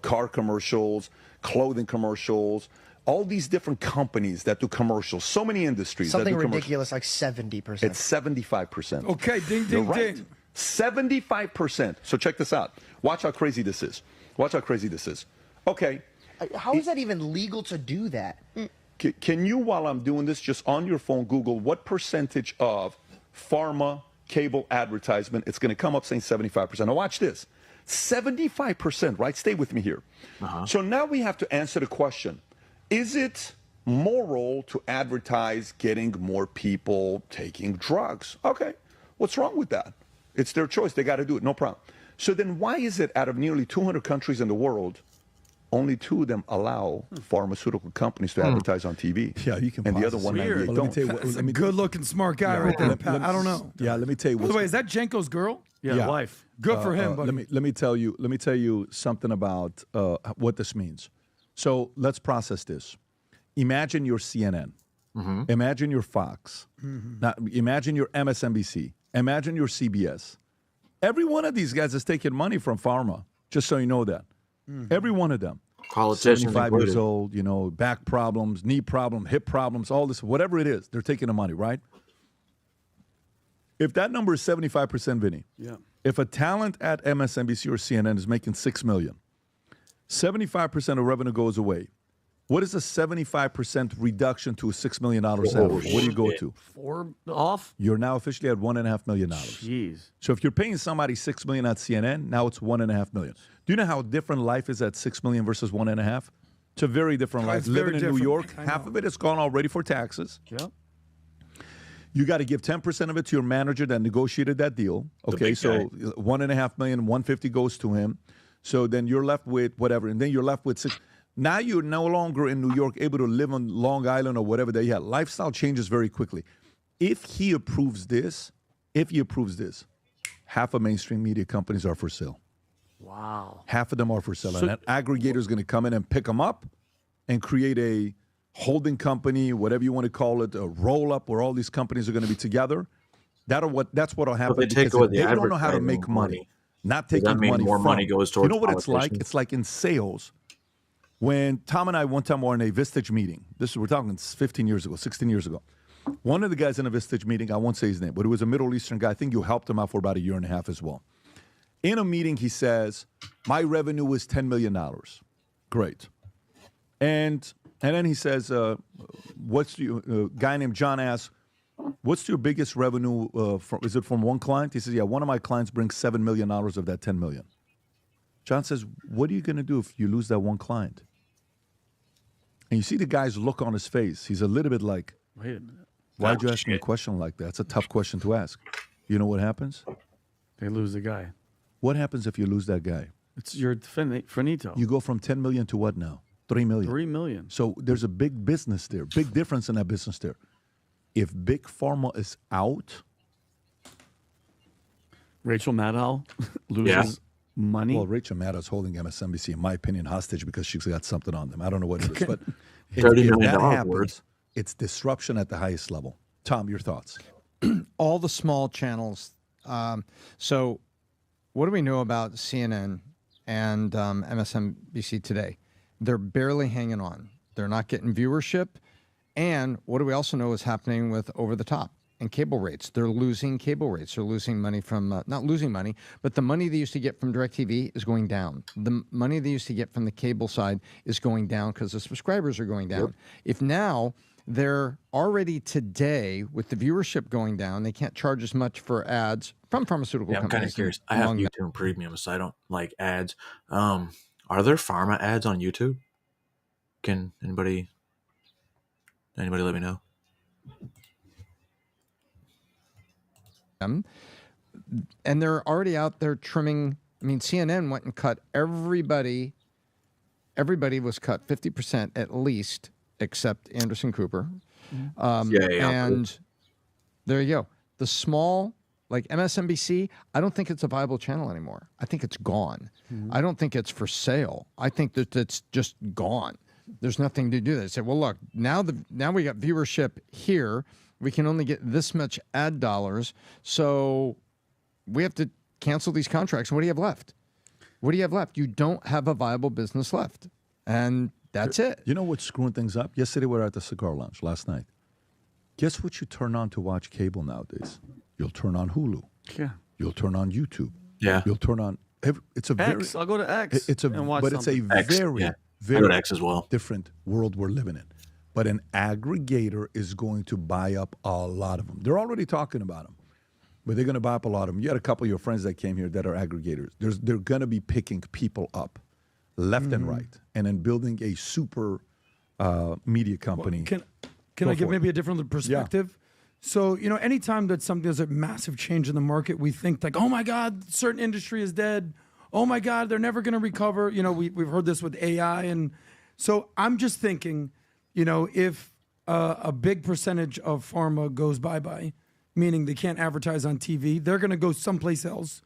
car commercials, clothing commercials, all these different companies that do commercials. So many industries Something that do commercials. ridiculous like 70%. It's 75%. Okay, ding, You're ding, right. ding. 75%. So check this out. Watch how crazy this is. Watch how crazy this is. Okay. How is that even legal to do that? Can you, while I'm doing this, just on your phone, Google what percentage of pharma cable advertisement? It's going to come up saying 75%. Now watch this. 75%, right? Stay with me here. So now we have to answer the question, is it moral to advertise getting more people taking drugs? Okay. What's wrong with that? It's their choice. They got to do it. No problem. So then why is it out of nearly 200 countries in the world, only 2 of them allow pharmaceutical companies to advertise on TV? Yeah, you can. And the other pause this. 198 Weird. don't. Let me tell you. That's a good-looking, smart guy right there, Pat. I don't know. Yeah, let me tell you. By the way, is that Jenko's girl? Yeah, wife. Good for him, buddy. Let me tell you something about what this means. So let's process this. Imagine you're CNN. Imagine you're Fox. Now, imagine you're MSNBC. Imagine you're CBS. Every one of these guys is taking money from pharma. Just so you know that. Every one of them. Politicians 75 years included. old, back problems, knee problem, hip problems, all this, whatever it is, they're taking the money, right? If that number is 75%, Vinny, if a talent at MSNBC or CNN is making $6 million, 75% of revenue goes away. What is a 75% reduction to a $6 million salary? What do you go to? 4 off? You're now officially at $1.5 million. Jeez. So if you're paying somebody $6 million at CNN, now it's $1.5 million. Do you know how different life is at $6 million versus $1.5? It's a very different life. It's very Living in New different. York, I half know. of it is gone already for taxes. Yep. You got to give 10% of it to your manager that negotiated that deal. Okay, big so guy. $1.5 million, $150 goes to him. So then you're left with whatever, and then you're left with $6. Now you're no longer in New York able to live on Long Island or whatever they had. Lifestyle changes very quickly. If he approves this, half of mainstream media companies are for sale. Wow. Half of them are for sale. So- And that aggregator is going to come in and pick them up and create a holding company, whatever you want to call it, a roll-up where all these companies are going to be together. That's what will happen they take because away if the they don't know how to advertising make money. money, Not does that taking mean money more from. money goes You know towards what it's like? politicians? It's like in sales. When Tom and I one time were in a Vistage meeting, we're talking 15 years ago, 16 years ago. One of the guys in a Vistage meeting, I won't say his name, but it was a Middle Eastern guy. I think you helped him out for about a year and a half as well. In a meeting, he says, my revenue was $10 million. Great. And then he says, guy named John asks, what's your biggest revenue? Is it from one client? He says, yeah, one of my clients brings $7 million of that $10 million. John says, what are you going to do if you lose that one client? And you see the guy's look on his face. He's a little bit like, Wait a minute. why'd you ask me a question like that? It's a tough question to ask. You know what happens? They lose the guy. What happens if you lose that guy? It's your finito. You go from 10 million to what now? 3 million. 3 million. So there's a big business there, big difference in that business there. If Big Pharma is out, Rachel Maddow loses money. Well, Rachel Maddow's holding MSNBC, in my opinion, hostage because she's got something on them. I don't know what it is, but $30 if million that worth. happens, it's disruption at the highest level. Tom, your thoughts? All the small channels. So what do we know about CNN and MSNBC Today. They're barely hanging on. They're not getting viewership. And what do we also know is happening with over-the-top and cable rates? They're losing cable rates. They're losing money from, not losing money, but the money they used to get from DirecTV is going down. The money they used to get from the cable side is going down because the subscribers are going down. Yep. If now they're already today, with the viewership going down, they can't charge as much for ads from pharmaceutical Yeah, I'm kind of companies. curious. I have among them. YouTube Premium, so I don't like ads. Are there pharma ads on YouTube? Can anybody let me know? And they're already out there trimming. I mean, CNN went and cut everybody. Everybody was cut 50% at least, except Anderson Cooper. And there you go. The small, like MSNBC, I don't think it's a viable channel anymore. I think it's gone. I don't think it's for sale. I think that it's just gone. There's nothing to do. They say, well, look, now we got viewership here. We can only get this much ad dollars. So we have to cancel these contracts. What do you have left? What do you have left? You don't have a viable business left. And that's it. You know what's screwing things up? Yesterday we were at the cigar lounge last night. Guess what you turn on to watch cable nowadays? You'll turn on Hulu. Yeah. You'll turn on YouTube. Yeah. You'll turn on. It's a X. very. I'll go to X. It's a. and watch But it's a something. X, very, yeah. I very go to X as well. different world we're living in. But an aggregator is going to buy up a lot of them. They're already talking about them, but they're going to buy up a lot of them. You had a couple of your friends that came here that are aggregators. They're going to be picking people up left and right, and then building a super media company. Can Go I give for it. maybe a different perspective? So, anytime that there's a massive change in the market, we think like, oh my God, certain industry is dead. Oh my God, they're never going to recover. We've heard this with AI. And so I'm just thinking, if a big percentage of pharma goes bye-bye, meaning they can't advertise on TV, they're going to go someplace else.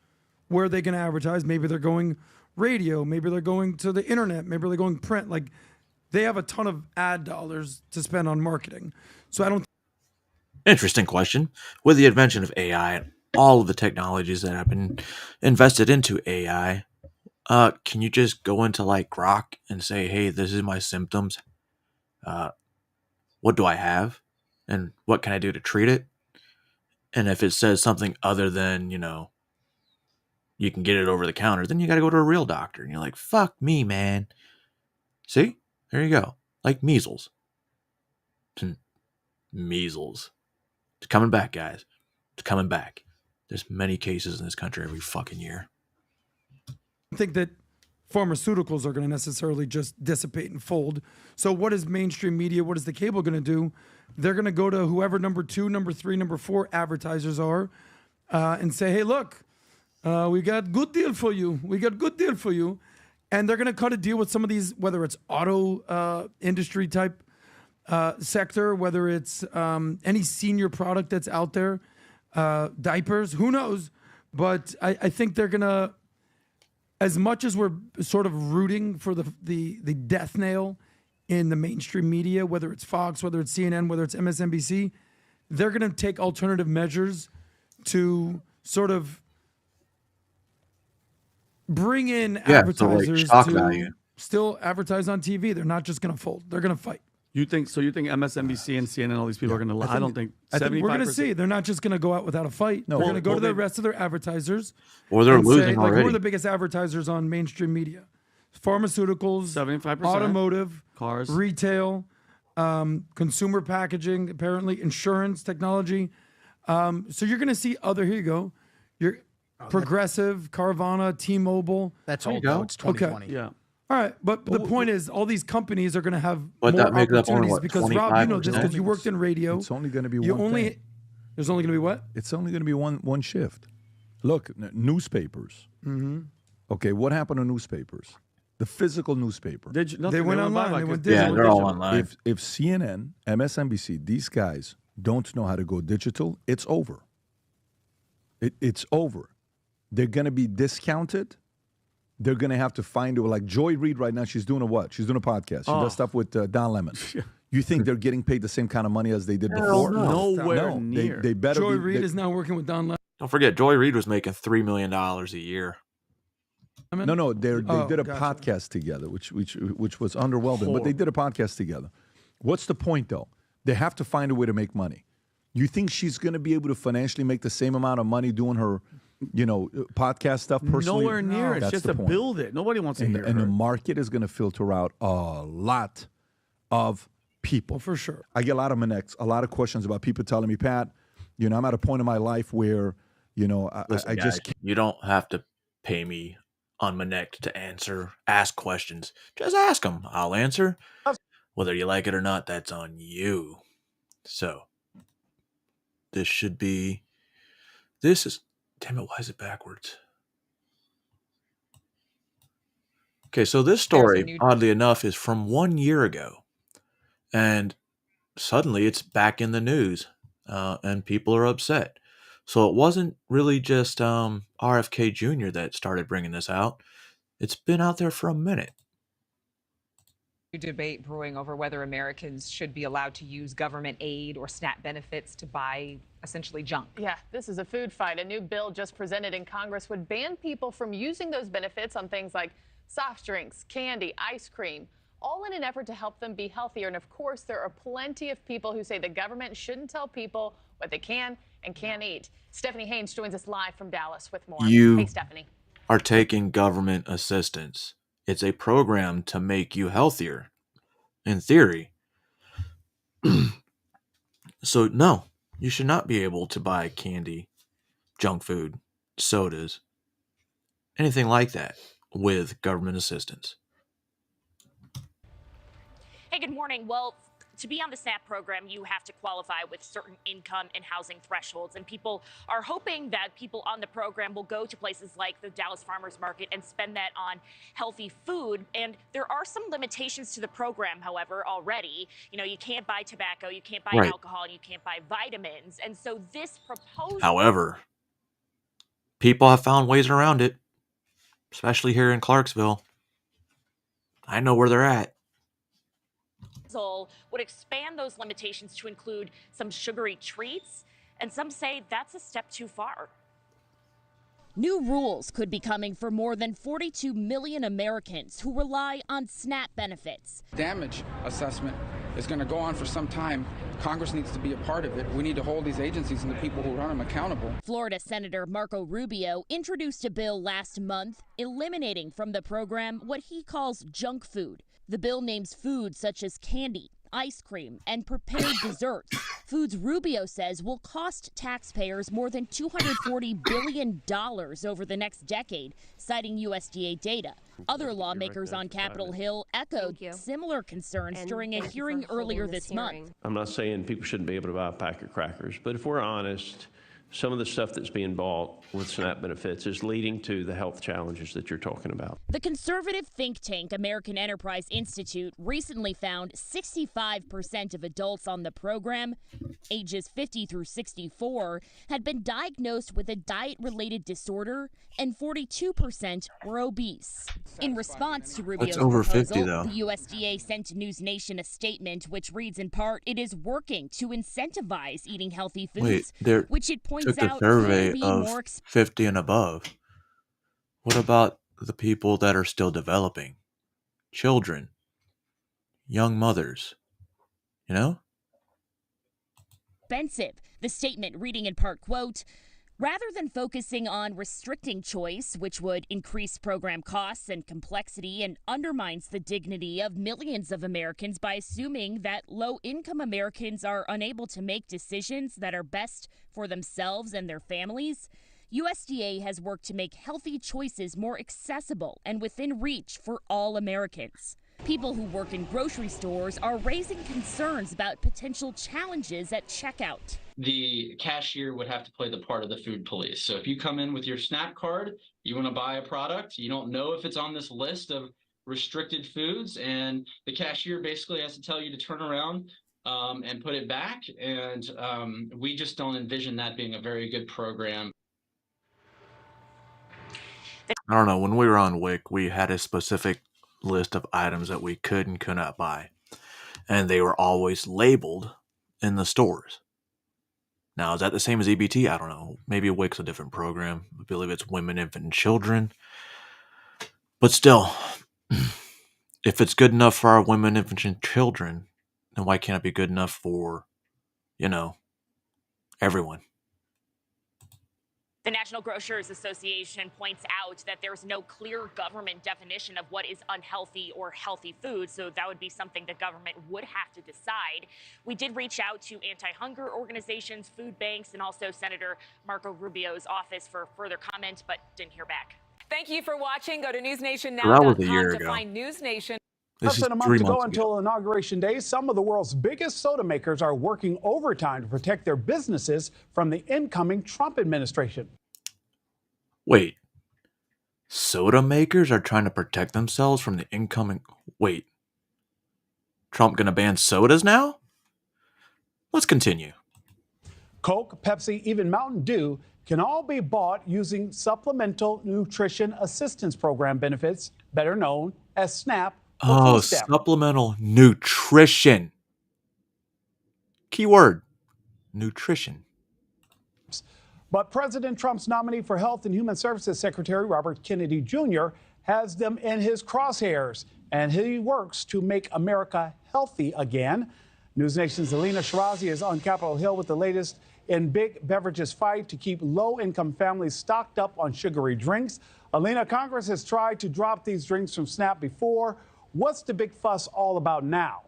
Where are they going to advertise? Maybe they're going radio. Maybe they're going to the internet. Maybe they're going print. Like, they have a ton of ad dollars to spend on marketing. So I don't. Interesting question. With the invention of AI and all of the technologies that have been invested into AI, can you just go into like Grok and say, hey, this is my symptoms. What do I have? And what can I do to treat it? And if it says something other than, you can get it over the counter, then you got to go to a real doctor. And you're like, fuck me, man. See? There you go. Like measles. Measles. It's coming back, guys. It's coming back. There's many cases in this country every fucking year. I think that pharmaceuticals are going to necessarily just dissipate and fold. So what is mainstream media? What is the cable going to do? They're going to go to whoever number 2, number 3, number 4 advertisers are and say, hey, look, we got good deal for you. We got good deal for you. And they're going to cut a deal with some of these, whether it's auto industry type sector, whether it's any senior product that's out there, diapers, who knows? But I think they're going to, as much as we're sort of rooting for the death nail in the mainstream media, whether it's Fox, whether it's CNN, whether it's MSNBC, they're going to take alternative measures to sort of bring in advertisers shock to value. still advertise on TV. They're not just going to fold. They're going to fight. You think MSNBC and CNN, all these people are going to lie? I don't think. I think we're going to 75%. see. They're not just going to go out without a fight. No. They're going to go Well, to the they- rest of their advertisers. Or they're and losing say, like, already. who are the biggest advertisers on mainstream media? Pharmaceuticals, 75%. automotive, Cars. retail, consumer packaging, apparently, insurance, technology. So you're going to see other, here you go, Progressive, Carvana, T-Mobile. That's There you old, go. though. It's 2020. Yeah. All right, but the point is, all these companies are going to have But more that makes up only, opportunities what, because Rob, you know this 25%? because you worked in radio. It's only going to be You one only thing. there's only going to be what? It's only going to be one shift. Look, newspapers. Mm-hmm. Okay, what happened to newspapers? The physical newspaper. They went online. They went Yeah, digital. they're all online. If CNN, MSNBC, these guys don't know how to go digital, it's over. It's over. They're going to be discounted. They're going to have to find it. Like Joy Reid right now, she's doing a what? She's doing a podcast. She does stuff with Don Lemon. You think they're getting paid the same kind of money as they did before? Nowhere No, near. They better Joy be. Reid they- is now working with Don Lemon. Don't forget, Joy Reid was making $3 million a year. No, they did a gotcha. podcast together, which was underwhelming. But they did a podcast together. What's the point, though? They have to find a way to make money. You think she's going to be able to financially make the same amount of money doing her, podcast stuff personally? Nowhere near. It's That's just the to point. build it. Nobody wants to hear And her. the market is going to filter out a lot of people. For sure. I get a lot of questions about people telling me, Pat, I'm at a point in my life where, Listen, I guys, just can't. you don't have to pay me on Manect to ask questions. Just ask them. I'll answer. Whether you like it or not, that's on you. So, this is, damn it, why is it backwards? Okay, so this story, oddly enough, is from 1 year ago. And suddenly it's back in the news, and people are upset. So it wasn't really just RFK Jr. that started bringing this out. It's been out there for a minute. Debate brewing over whether Americans should be allowed to use government aid or SNAP benefits to buy essentially junk. Yeah, this is a food fight. A new bill just presented in Congress would ban people from using those benefits on things like soft drinks, candy, ice cream, all in an effort to help them be healthier. And of course, there are plenty of people who say the government shouldn't tell people what they can and can't eat. Stephanie Haynes joins us live from Dallas with more. You Hey, Stephanie. are taking government assistance. It's a program to make you healthier, in theory. So, no, you should not be able to buy candy, junk food, sodas, anything like that with government assistance. Hey, good morning. Well, to be on the SNAP program, you have to qualify with certain income and housing thresholds. And people are hoping that people on the program will go to places like the Dallas Farmers Market and spend that on healthy food. And there are some limitations to the program, however, already. You can't buy tobacco, you can't buy Right. alcohol, you can't buy vitamins. And so this proposal... However, people have found ways around it, especially here in Clarksville. I know where they're at. would expand those limitations to include some sugary treats, and some say that's a step too far. New rules could be coming for more than 42 million Americans who rely on SNAP benefits. Damage assessment is going to go on for some time. Congress needs to be a part of it. We need to hold these agencies and the people who run them accountable. Florida Senator Marco Rubio introduced a bill last month eliminating from the program what he calls junk food. The bill names foods such as candy, ice cream, and prepared desserts. Foods Rubio says will cost taxpayers more than $240 billion over the next decade, citing USDA data. Other lawmakers on Capitol Hill echoed similar concerns during a hearing earlier this month. I'm not saying people shouldn't be able to buy a pack of crackers, but if we're honest, some of the stuff that's being bought with SNAP benefits is leading to the health challenges that you're talking about. The conservative think tank American Enterprise Institute recently found 65% of adults on the program, ages 50 through 64, had been diagnosed with a diet-related disorder, and 42% were obese. In response to Rubio's over 50, proposal, though. the USDA sent News Nation a statement which reads in part, it is working to incentivize eating healthy foods, Wait, there which it points took a out survey can be of more 50 and above. What about the people that are still developing? Children, young mothers, you know? expensive. The statement reading in part, quote, rather than focusing on restricting choice, which would increase program costs and complexity and undermines the dignity of millions of Americans by assuming that low-income Americans are unable to make decisions that are best for themselves and their families, USDA has worked to make healthy choices more accessible and within reach for all Americans. People who work in grocery stores are raising concerns about potential challenges at checkout. The cashier would have to play the part of the food police. So if you come in with your SNAP card, you want to buy a product, you don't know if it's on this list of restricted foods, and the cashier basically has to tell you to turn around and put it back. And we just don't envision that being a very good program. I don't know. When we were on WIC, we had a specific list of items that we could and could not buy, and they were always labeled in the stores. Now, is that the same as EBT? I don't know. Maybe WIC's a different program. I believe it's women, infant, and children. But still, if it's good enough for our women, infants, and children, then why can't it be good enough for, everyone? The National Grocers Association points out that there's no clear government definition of what is unhealthy or healthy food, so that would be something the government would have to decide. We did reach out to anti-hunger organizations, food banks, and also Senator Marco Rubio's office for further comment, but didn't hear back. Thank you for watching. Go to That was a newsnationnow.com year to ago. find News Nation. This Less is than a 3 month to go months ago. until Inauguration Day, some of the world's biggest soda makers are working overtime to protect their businesses from the incoming Trump administration. Wait. Soda makers are trying to protect themselves from the incoming... Wait. Trump gonna ban sodas now? Let's continue. Coke, Pepsi, even Mountain Dew can all be bought using Supplemental Nutrition Assistance Program benefits, better known as SNAP or Oh, food stamp. supplemental nutrition. Keyword. Nutrition. But President Trump's nominee for Health and Human Services Secretary Robert Kennedy Jr. has them in his crosshairs, and he works to make America healthy again. News Nation's Alina Shirazi is on Capitol Hill with the latest in big beverages fight to keep low-income families stocked up on sugary drinks. Alina, Congress has tried to drop these drinks from SNAP before. What's the big fuss all about now?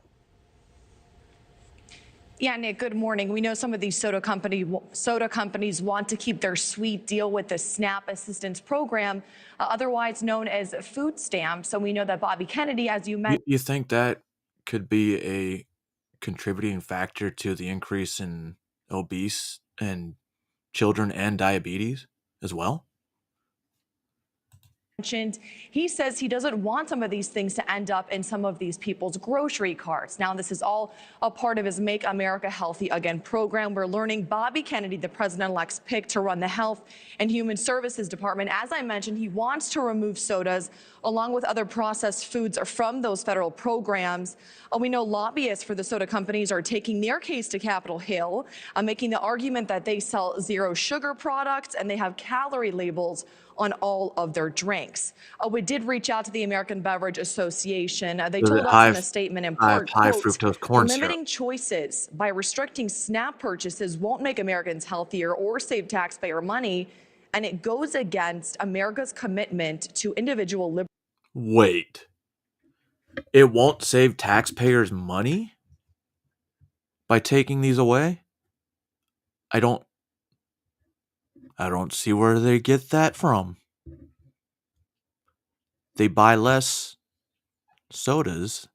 Yeah, Nick, good morning. We know some of these soda companies want to keep their sweet deal with the SNAP assistance program, otherwise known as food stamps. So we know that Bobby Kennedy, as you mentioned. You think that could be a contributing factor to the increase in obese and children and diabetes as well? He says he doesn't want some of these things to end up in some of these people's grocery carts. Now, this is all a part of his Make America Healthy Again program. We're learning Bobby Kennedy, the president-elect's pick to run the Health and Human Services Department. As I mentioned, he wants to remove sodas along with other processed foods from those federal programs. We know lobbyists for the soda companies are taking their case to Capitol Hill, making the argument that they sell zero sugar products and they have calorie labels on all of their drinks. We did reach out to the American Beverage Association. They told us in a statement in part, high quote, fructose corn limiting syrup. choices by restricting SNAP purchases won't make Americans healthier or save taxpayer money, and it goes against America's commitment to individual liberty. Wait. It won't save taxpayers money by taking these away? I don't see where they get that from. They buy less sodas,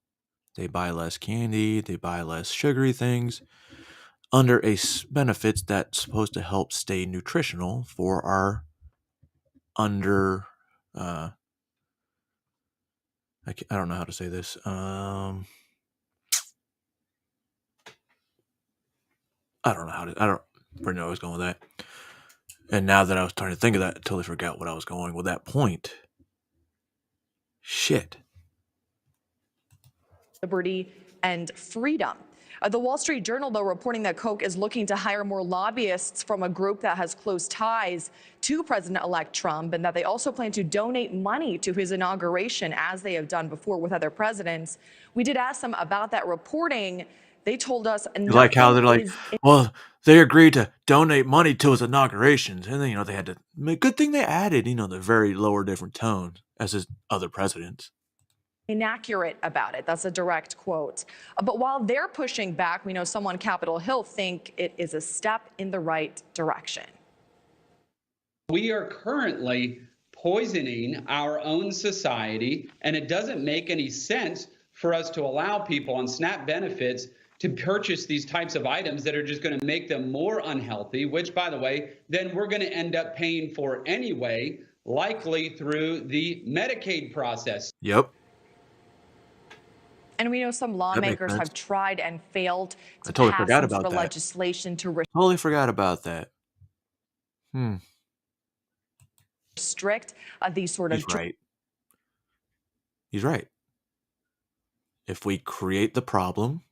they buy less candy, they buy less sugary things under benefits that's supposed to help stay nutritional for our I don't know how to say this. I don't know I don't know where I was going with that. And now that I was trying to think of that, I totally forgot what I was going with that point. Shit. Liberty and freedom. The Wall Street Journal, though, reporting that Coke is looking to hire more lobbyists from a group that has close ties to President-elect Trump, and that they also plan to donate money to his inauguration, as they have done before with other presidents. We did ask them about that reporting. They told us Like how they're like, well, they agreed to donate money to his inaugurations, and then they had to. Good thing they added, the very lower, different tone as his other presidents. Inaccurate about it. That's a direct quote. But while they're pushing back, we know some on Capitol Hill think it is a step in the right direction. We are currently poisoning our own society, and it doesn't make any sense for us to allow people on SNAP benefits to purchase these types of items that are just going to make them more unhealthy, which, by the way, then we're going to end up paying for anyway, likely through the Medicaid process. Yep. And we know some lawmakers have tried and failed to totally pass forgot some about sort of that. legislation to Totally forgot about that. restrict these sort of. He's right. He's right. If we create the problem,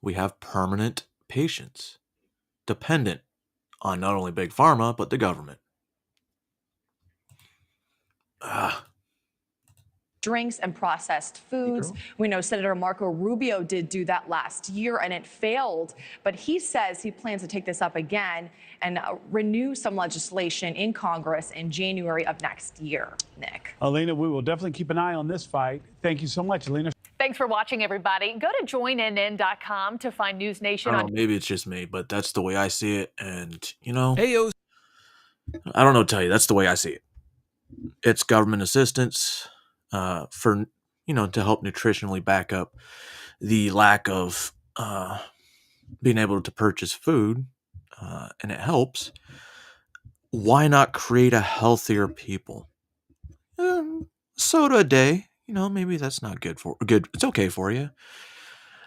we have permanent patients dependent on not only Big Pharma, but the government. drinks and processed foods. We know Senator Marco Rubio did do that last year and it failed, but he says he plans to take this up again and renew some legislation in Congress in January of next year. Nick. Alina, we will definitely keep an eye on this fight. Thank you so much, Alina. Thanks for watching, everybody. Go to joinnn.com to find News Nation I on don't know, maybe it's just me, but that's the way I see it. And, you know, Heyo. I don't know what to tell you. That's the way I see it. It's government assistance for, you know, to help nutritionally back up the lack of being able to purchase food, and it helps. Why not create a healthier people? Soda a day, you know, maybe that's not good. It's okay for you,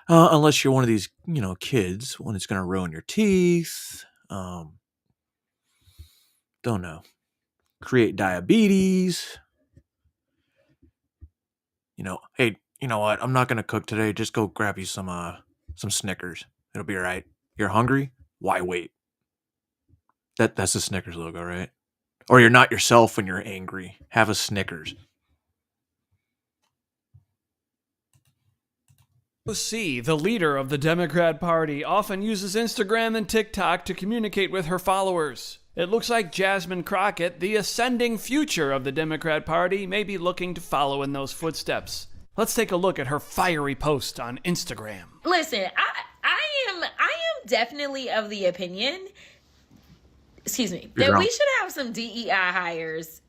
unless you're one of these, you know, kids when it's going to ruin your teeth. Don't know. Create diabetes. You know, hey, you know what? I'm not going to cook today. Just go grab you some Snickers. It'll be all right. You're hungry? Why wait? That's the Snickers logo, right? Or you're not yourself when you're angry. Have a Snickers. AOC, the leader of the Democrat Party, often uses Instagram and TikTok to communicate with her followers. It looks like Jasmine Crockett, the ascending future of the Democrat Party, may be looking to follow in those footsteps. Let's take a look at her fiery post on Instagram. Listen, I am definitely of the opinion, that we should have some DEI hires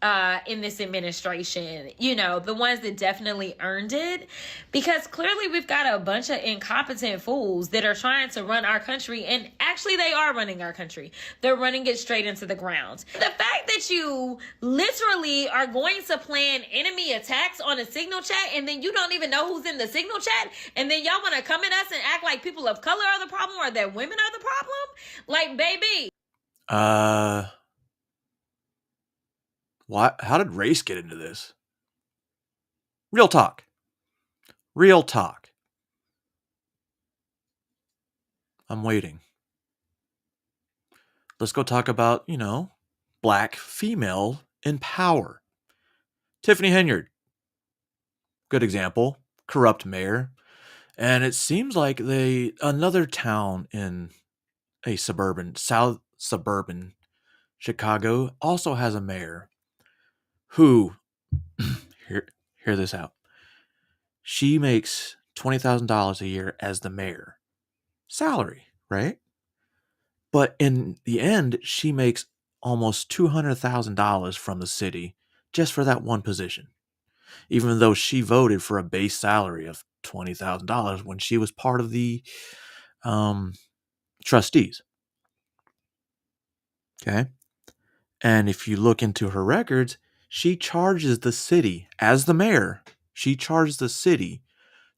in this administration. You know, the ones that definitely earned it, because clearly we've got a bunch of incompetent fools that are trying to run our country, and actually they are running our country. They're running it straight into the ground. The fact that you literally are going to plan enemy attacks on a signal chat and then you don't even know who's in the signal chat, and then y'all want to come at us and act like people of color are the problem or that women are the problem? Like, baby. Why? How did race get into this? Real talk. Real talk. I'm waiting. Let's go talk about, you know, black female in power. Tiffany Henyard. Good example. Corrupt mayor. And it seems like another town in a south suburban Chicago also has a mayor who, hear this out. She makes $20,000 a year as the mayor. Salary, right? But in the end, she makes almost $200,000 from the city just for that one position, even though she voted for a base salary of $20,000 when she was part of the trustees. Okay? And if you look into her records, she charges the city, as the mayor, she charges the city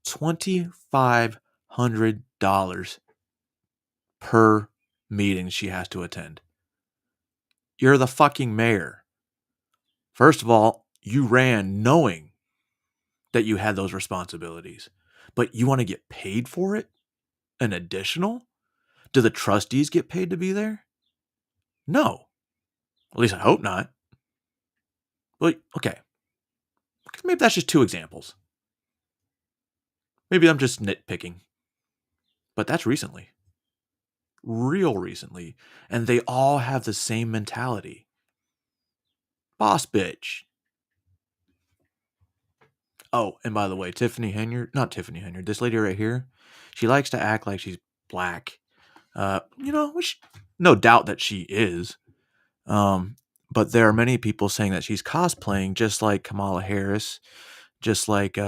$2,500 per meeting she has to attend. You're the fucking mayor. First of all, you ran knowing that you had those responsibilities, but you want to get paid for it? An additional? Do the trustees get paid to be there? No. At least I hope not. But, okay. Maybe that's just two examples. Maybe I'm just nitpicking. But that's recently. Real recently. And they all have the same mentality. Boss bitch. Oh, and by the way, not Tiffany Henyard, this lady right here, she likes to act like she's black. Which no doubt that she is. But there are many people saying that she's cosplaying just like Kamala Harris, just like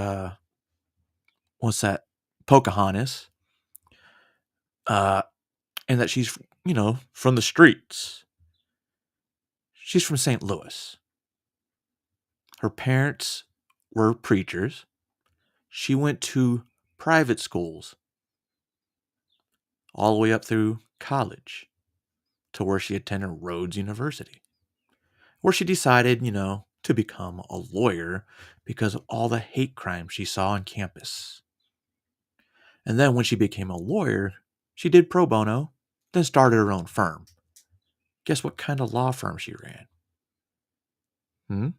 Pocahontas. And that she's, from the streets. She's from St. Louis. Her parents were preachers. She went to private schools all the way up through college to where she attended Rhodes University, where she decided, to become a lawyer because of all the hate crimes she saw on campus. And then when she became a lawyer, she did pro bono, then started her own firm. Guess what kind of law firm she ran?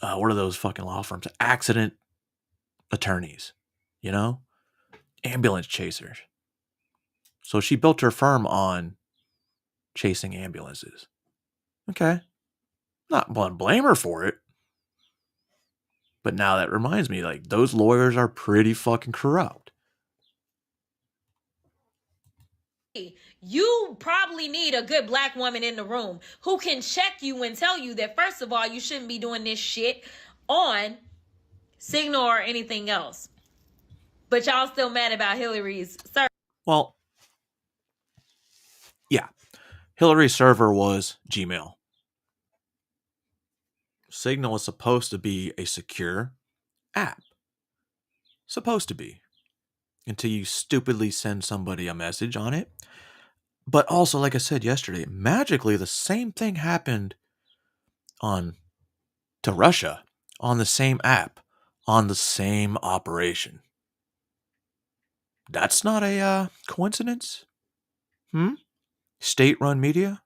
what are those fucking law firms? Accident attorneys, you know? Ambulance chasers. So she built her firm on chasing ambulances. Okay. Not one blame her for it. But now that reminds me, like, those lawyers are pretty fucking corrupt. You probably need a good black woman in the room who can check you and tell you that, first of all, you shouldn't be doing this shit on Signal or anything else. But y'all still mad about Hillary's server. Well, yeah. Hillary's server was Gmail. Signal is supposed to be a secure app. Supposed to be. Until you stupidly send somebody a message on it. But also, like I said yesterday, magically the same thing happened to Russia on the same app, on the same operation. That's not a coincidence? State-run media?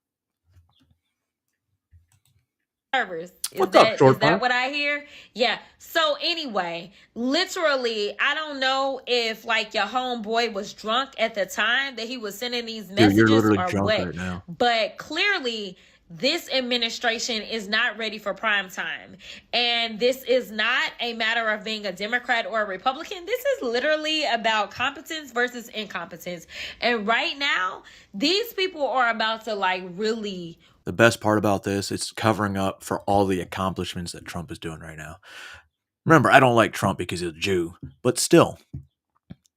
Servers. Is What's up, Short that Pop? what I hear? Yeah. So anyway, literally, I don't know if like your homeboy was drunk at the time that he was sending these messages, Dude, you're literally or drunk what. right now. But clearly, this administration is not ready for prime time. And this is not a matter of being a Democrat or a Republican. This is literally about competence versus incompetence. And right now, these people are about to like really... The best part about this, it's covering up for all the accomplishments that Trump is doing right now. Remember, I don't like Trump because he's a Jew, but still,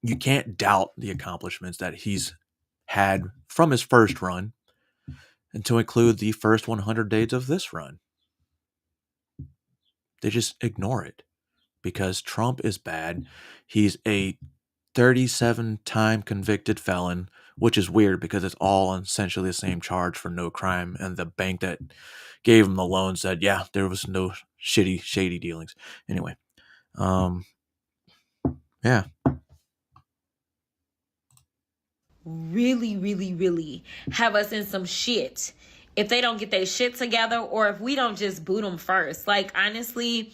you can't doubt the accomplishments that he's had from his first run, and to include the first 100 days of this run. They just ignore it because Trump is bad. He's a 37-time convicted felon, which is weird because it's all essentially the same charge for no crime. And the bank that gave him the loan said, yeah, there was no shady dealings. Anyway, yeah. Really have us in some shit if they don't get their shit together, or if we don't just boot them first. Like, honestly,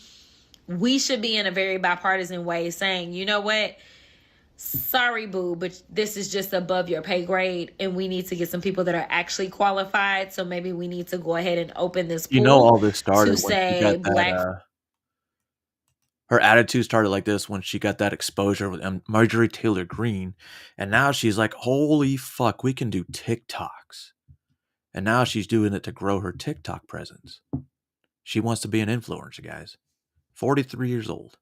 we should be in a very bipartisan way saying, you know what? Sorry, boo, but this is just above your pay grade, and we need to get some people that are actually qualified. So maybe we need to go ahead and open this pool. You know, all this started to when say she got black. her attitude started like this when she got that exposure with Marjorie Taylor Greene, and now she's like, holy fuck, we can do TikToks. And now she's doing it to grow her TikTok presence. She wants to be an influencer, guys. 43 years old.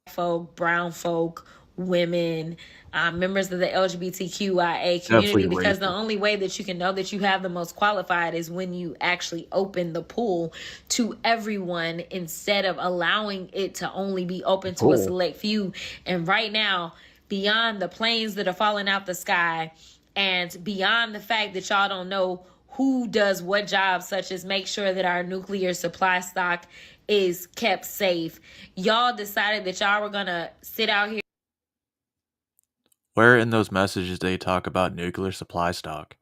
Folk, brown folk, women, members of the LGBTQIA community, Definitely because racist. the only way that you can know that you have the most qualified is when you actually open the pool to everyone instead of allowing it to only be open to a select few. And right now, beyond the planes that are falling out the sky, and beyond the fact that y'all don't know who does what job, such as make sure that our nuclear supply stock is kept safe, y'all decided that y'all were gonna sit out here. Where in those messages they talk about nuclear supply stock?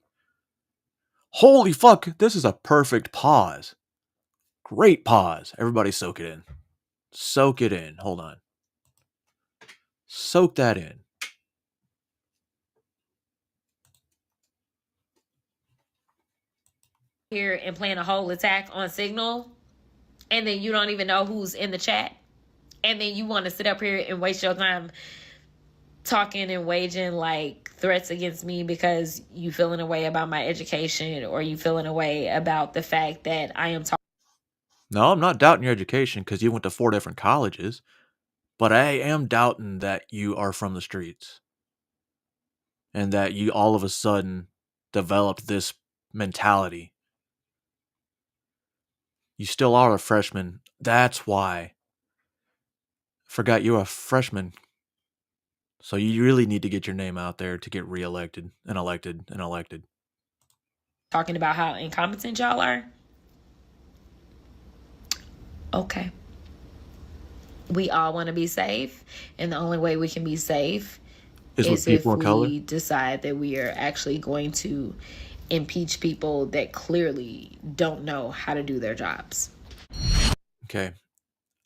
Holy fuck, this is a perfect pause. Great pause. Everybody soak it in. Soak it in. Hold on. Soak that in. Here and plan a whole attack on Signal, and then you don't even know who's in the chat, and then you want to sit up here and waste your time talking and waging like threats against me because you feeling a way about my education, or you feeling a way about the fact that I am talking. No, I'm not doubting your education because you went to 4 different colleges, but I am doubting that you are from the streets and that you all of a sudden developed this mentality. You still are a freshman. That's why. Forgot you're a freshman. So you really need to get your name out there to get reelected and elected and elected. Talking about how incompetent y'all are. Okay. We all want to be safe, and the only way we can be safe Is with if people of color? we decide that we are actually going to impeach people that clearly don't know how to do their jobs. Okay.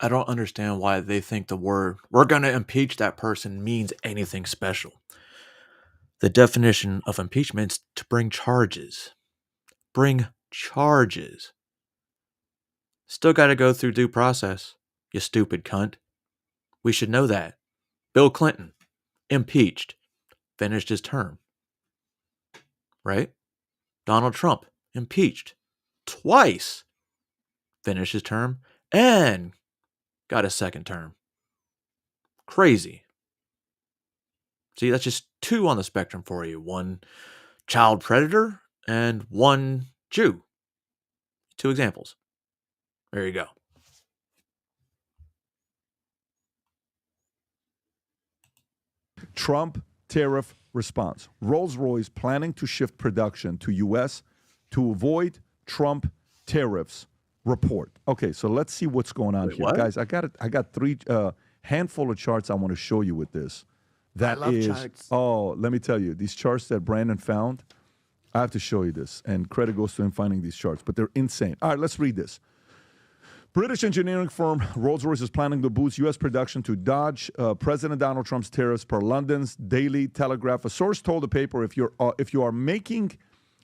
I don't understand why they think the word, we're going to impeach that person, means anything special. The definition of impeachment is to bring charges. Bring charges. Still got to go through due process, you stupid cunt. We should know that. Bill Clinton, impeached, finished his term. Right? Donald Trump, impeached twice, finished his term, and got a second term. Crazy. See, that's just two on the spectrum for you. One child predator and one Jew. Two examples. There you go. Trump tariff response. Rolls-Royce planning to shift production to U.S. to avoid Trump tariffs report. Okay, so let's see what's going on here. what? Guys, I got three handful of charts I want to show you with this. That love is, charts. oh, let me tell you, these charts that Brandon found, I have to show you this, and credit goes to him finding these charts, but they're insane. All right, let's read this. British engineering firm Rolls-Royce is planning to boost U.S. production to dodge President Donald Trump's tariffs, per London's Daily Telegraph. A source told the paper, if you are making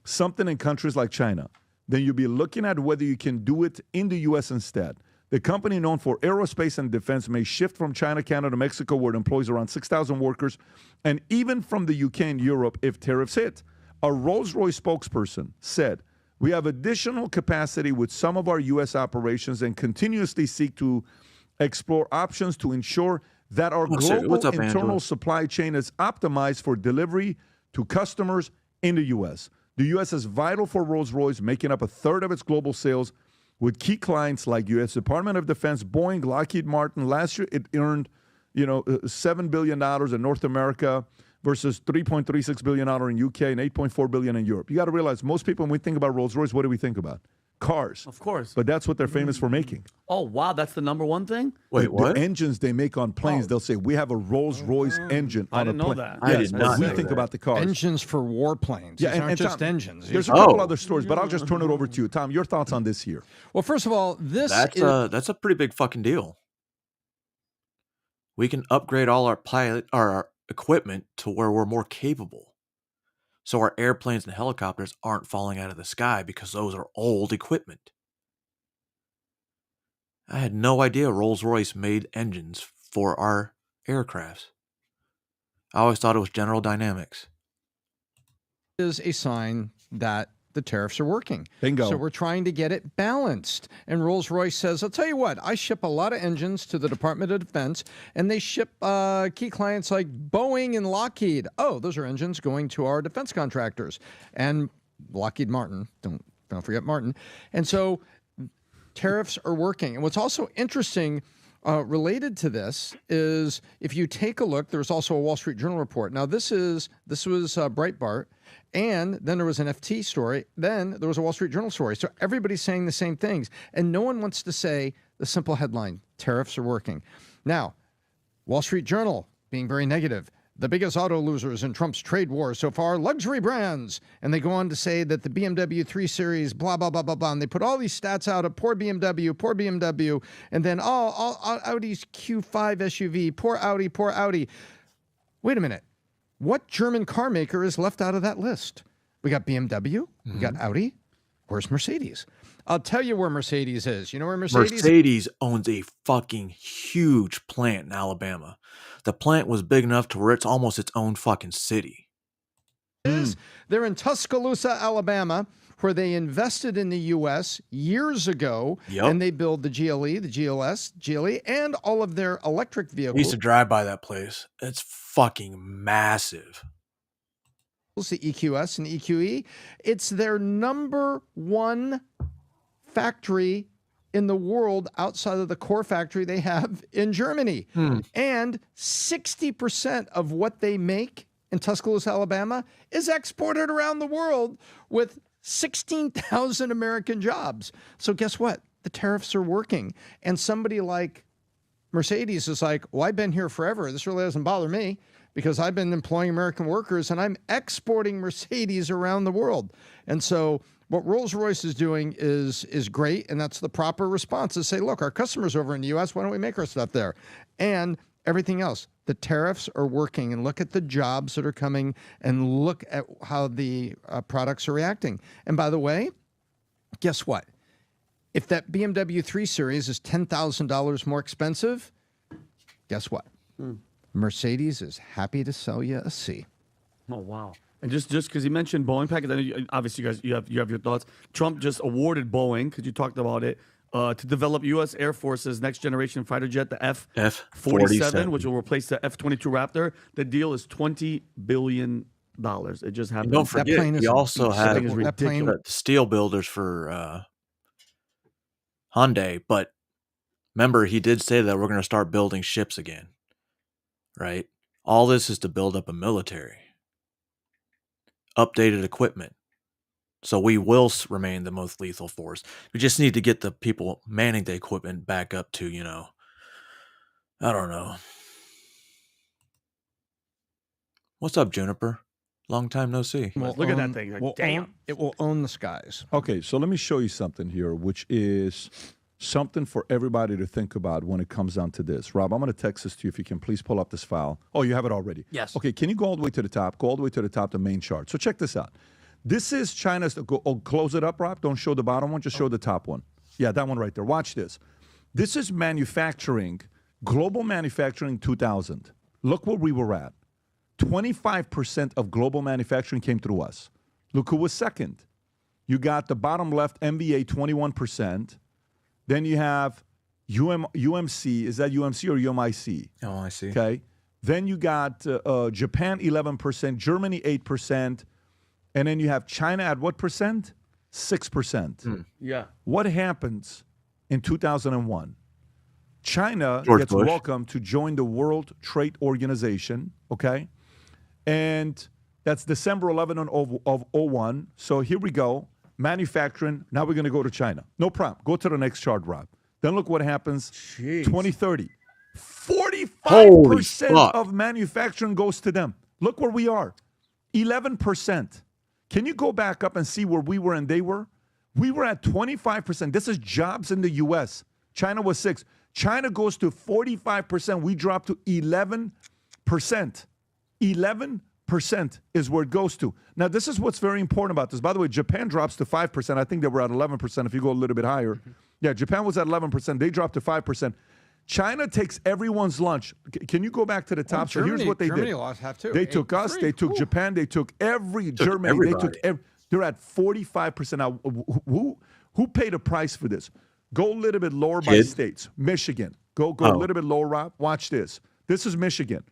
something in countries like China, then you'll be looking at whether you can do it in the U.S. instead. The company, known for aerospace and defense, may shift from China, Canada, Mexico, where it employs around 6,000 workers, and even from the UK and Europe if tariffs hit. A Rolls-Royce spokesperson said, "We have additional capacity with some of our U.S. operations and continuously seek to explore options to ensure that our global What's up, internal Angela? supply chain is optimized for delivery to customers in the U.S. The U.S. is vital for Rolls-Royce, making up a third of its global sales, with key clients like U.S. Department of Defense, Boeing, Lockheed Martin. Last year, it earned, $7 billion in North America versus $3.36 billion in UK and $8.4 billion in Europe. You got to realize, most people, when we think about Rolls-Royce, what do we think about? Cars. Of course. But that's what they're famous for making. Oh, wow. That's the number one thing? The engines they make on planes, they'll say, we have a Rolls-Royce engine on didn't a know plane. that. I Yes, did but not we know think that. about the cars. Engines for warplanes. These aren't just Tom, engines. There's These a are- couple other stories, but I'll just turn it over to you. Tom, your thoughts on this here. Well, first of all, this That's a pretty big fucking deal. We can upgrade all our equipment to where we're more capable. So our airplanes and helicopters aren't falling out of the sky because those are old equipment. I had no idea Rolls-Royce made engines for our aircrafts. I always thought it was General Dynamics. is a sign that the tariffs are working. Bingo. So we're trying to get it balanced. And Rolls-Royce says, I'll tell you what, I ship a lot of engines to the Department of Defense, and they ship key clients like Boeing and Lockheed. Oh, those are engines going to our defense contractors. And Lockheed Martin, don't forget Martin. And so tariffs are working. And what's also interesting related to this is, if you take a look, there's also a Wall Street Journal report. Now, this was Breitbart, and then there was an FT story, then there was a Wall Street Journal story. So everybody's saying the same things, and no one wants to say the simple headline, tariffs are working. Now, Wall Street Journal being very negative. The biggest auto losers in Trump's trade war so far, luxury brands. And they go on to say that the BMW 3 Series, blah, blah, blah, blah, blah. And they put all these stats out of poor BMW. And then, Audi's Q5 SUV, poor Audi. Wait a minute. What German car maker is left out of that list? We got BMW, we got Audi. Where's Mercedes? I'll tell you where Mercedes is. You know where Mercedes owns a fucking huge plant in Alabama. The plant was big enough to where it's almost its own fucking city. is? They're in Tuscaloosa, Alabama, where they invested in the U.S. years ago, and they build the GLE, the GLS, GLE, and all of their electric I vehicles. used to drive by that place. It's fucking massive. The EQS and EQE. It's their number one factory in the world outside of the core factory they have in Germany. And 60% of what they make in Tuscaloosa, Alabama is exported around the world with 16,000 American jobs. So guess what? The tariffs are working. And somebody like Mercedes is like, well, I've been here forever. This really doesn't bother me because I've been employing American workers and I'm exporting Mercedes around the world. And so what Rolls-Royce is doing is great, and that's the proper response to say, look, our customers over in the U.S., why don't we make our stuff there? And everything else. The tariffs are working, and look at the jobs that are coming, and look at how the products are reacting. And by the way, guess what? If that BMW 3 Series is $10,000 more expensive, guess what? Mercedes is happy to sell you a C. Oh, wow. And just because you mentioned Boeing package, I know obviously you guys you have your thoughts. Trump just awarded Boeing, because you talked about it, to develop U.S. Air Force's next generation fighter jet, the F-47, which will replace the F-22 Raptor. The deal is $20 billion. It just happened. And don't forget, he also had the steel builders for Hyundai, but remember, he did say that we're going to start building ships again, right? All this is to build up a military, updated equipment, so we will remain the most lethal force. We just need to get the people manning the equipment back up to, I don't know. What's up, Juniper? Long time no see. Look at that thing. Like, damn. It will own the skies. Okay, so let me show you something here, which is something for everybody to think about when it comes down to this. Rob, I'm going to text this to you. If you can please pull up this file. Oh, you have it already? Yes. Okay, can you go all the way to the top? Go all the way to the top, the main chart. So check this out. This is China's. Close it up, Rob. Don't show the bottom one. Just show the top one. Yeah, that one right there. Watch this. This is manufacturing, global manufacturing 2000. Look where we were at. 25% of global manufacturing came through us. Look who was second. You got the bottom left, MBA, 21%. Then you have UMC. Is that UMC or UMIC? UMIC. Okay. Then you got Japan, 11%. Germany, 8%. And then you have China at what percent? 6%. Yeah. What happens in 2001? China George gets Bush. welcome to join the World Trade Organization, okay? And that's December 11 of 01. So here we go. Manufacturing. Now we're going to go to China. No problem. Go to the next chart, Rob. Then look what happens. 2030. 45% of manufacturing goes to them. Look where we are. 11%. Can you go back up and see where we were and they were? We were at 25%. This is jobs in the U.S. China was 6%. China goes to 45%. We drop to 11%. 11% is where it goes to. Now, this is what's very important about this. By the way, Japan drops to 5%. I think they were at 11% if you go a little bit higher. Yeah, Japan was at 11%. They dropped to 5%. China takes everyone's lunch. Can you go back to the top? So here's what they Germany did. lost half too. They took us. They took Japan. They took Germany. They took they're at 45%. Now, who paid a price for this? Go a little bit lower by states. Michigan. Go a little bit lower, Rob. Watch this. This is Michigan.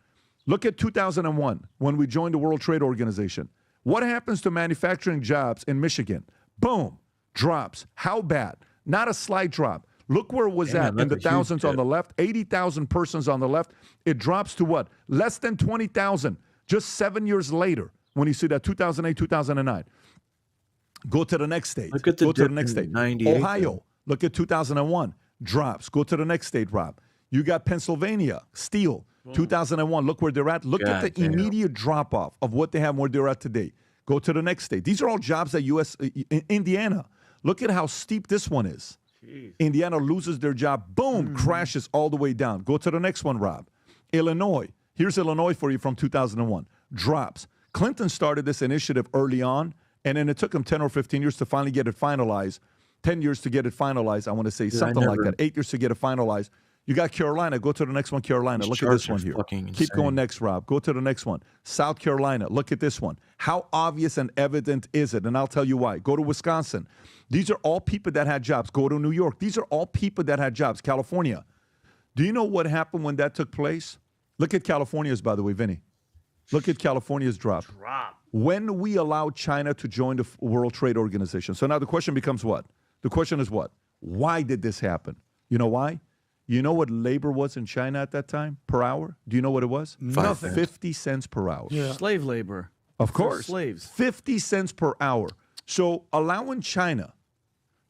Look at 2001 when we joined the World Trade Organization. What happens to manufacturing jobs in Michigan? Boom. Drops. How bad? Not a slight drop. Look where it was at in the thousands on the left, 80,000 persons on the left. It drops to what? Less than 20,000 just 7 years later when you see that 2008, 2009. Go to the next state. Look at the Go to the next state. 98. Ohio, look at 2001. Drops. Go to the next state, Rob. You got Pennsylvania, steel, 2001. Look where they're at. Look at the immediate drop-off of what they have and where they're at today. Go to the next state. These are all jobs that Indiana. Look at how steep this one is. Jeez. Indiana loses their job. Boom, crashes all the way down. Go to the next one, Rob. Illinois. Here's Illinois for you from 2001. Drops. Clinton started this initiative early on, and then it took him 10 or 15 years to finally get it finalized. 10 years to get it finalized. I want to say something like that. 8 years to get it finalized. You got Carolina. Go to the next one, Carolina. Look at this one here. Keep going next, Rob. Go to the next one. South Carolina. Look at this one. How obvious and evident is it? And I'll tell you why. Go to Wisconsin. These are all people that had jobs. Go to New York. These are all people that had jobs. California. Do you know what happened when that took place? Look at California's, by the way, Vinny. Look at California's drop. When we allowed China to join the World Trade Organization. So now the question becomes what? The question is what? Why did this happen? You know why? You know what labor was in China at that time per hour? Do you know what it was? Nothing. 50 cents per hour. Yeah. Slave labor. Of course. Slaves. 50 cents per hour. So allowing China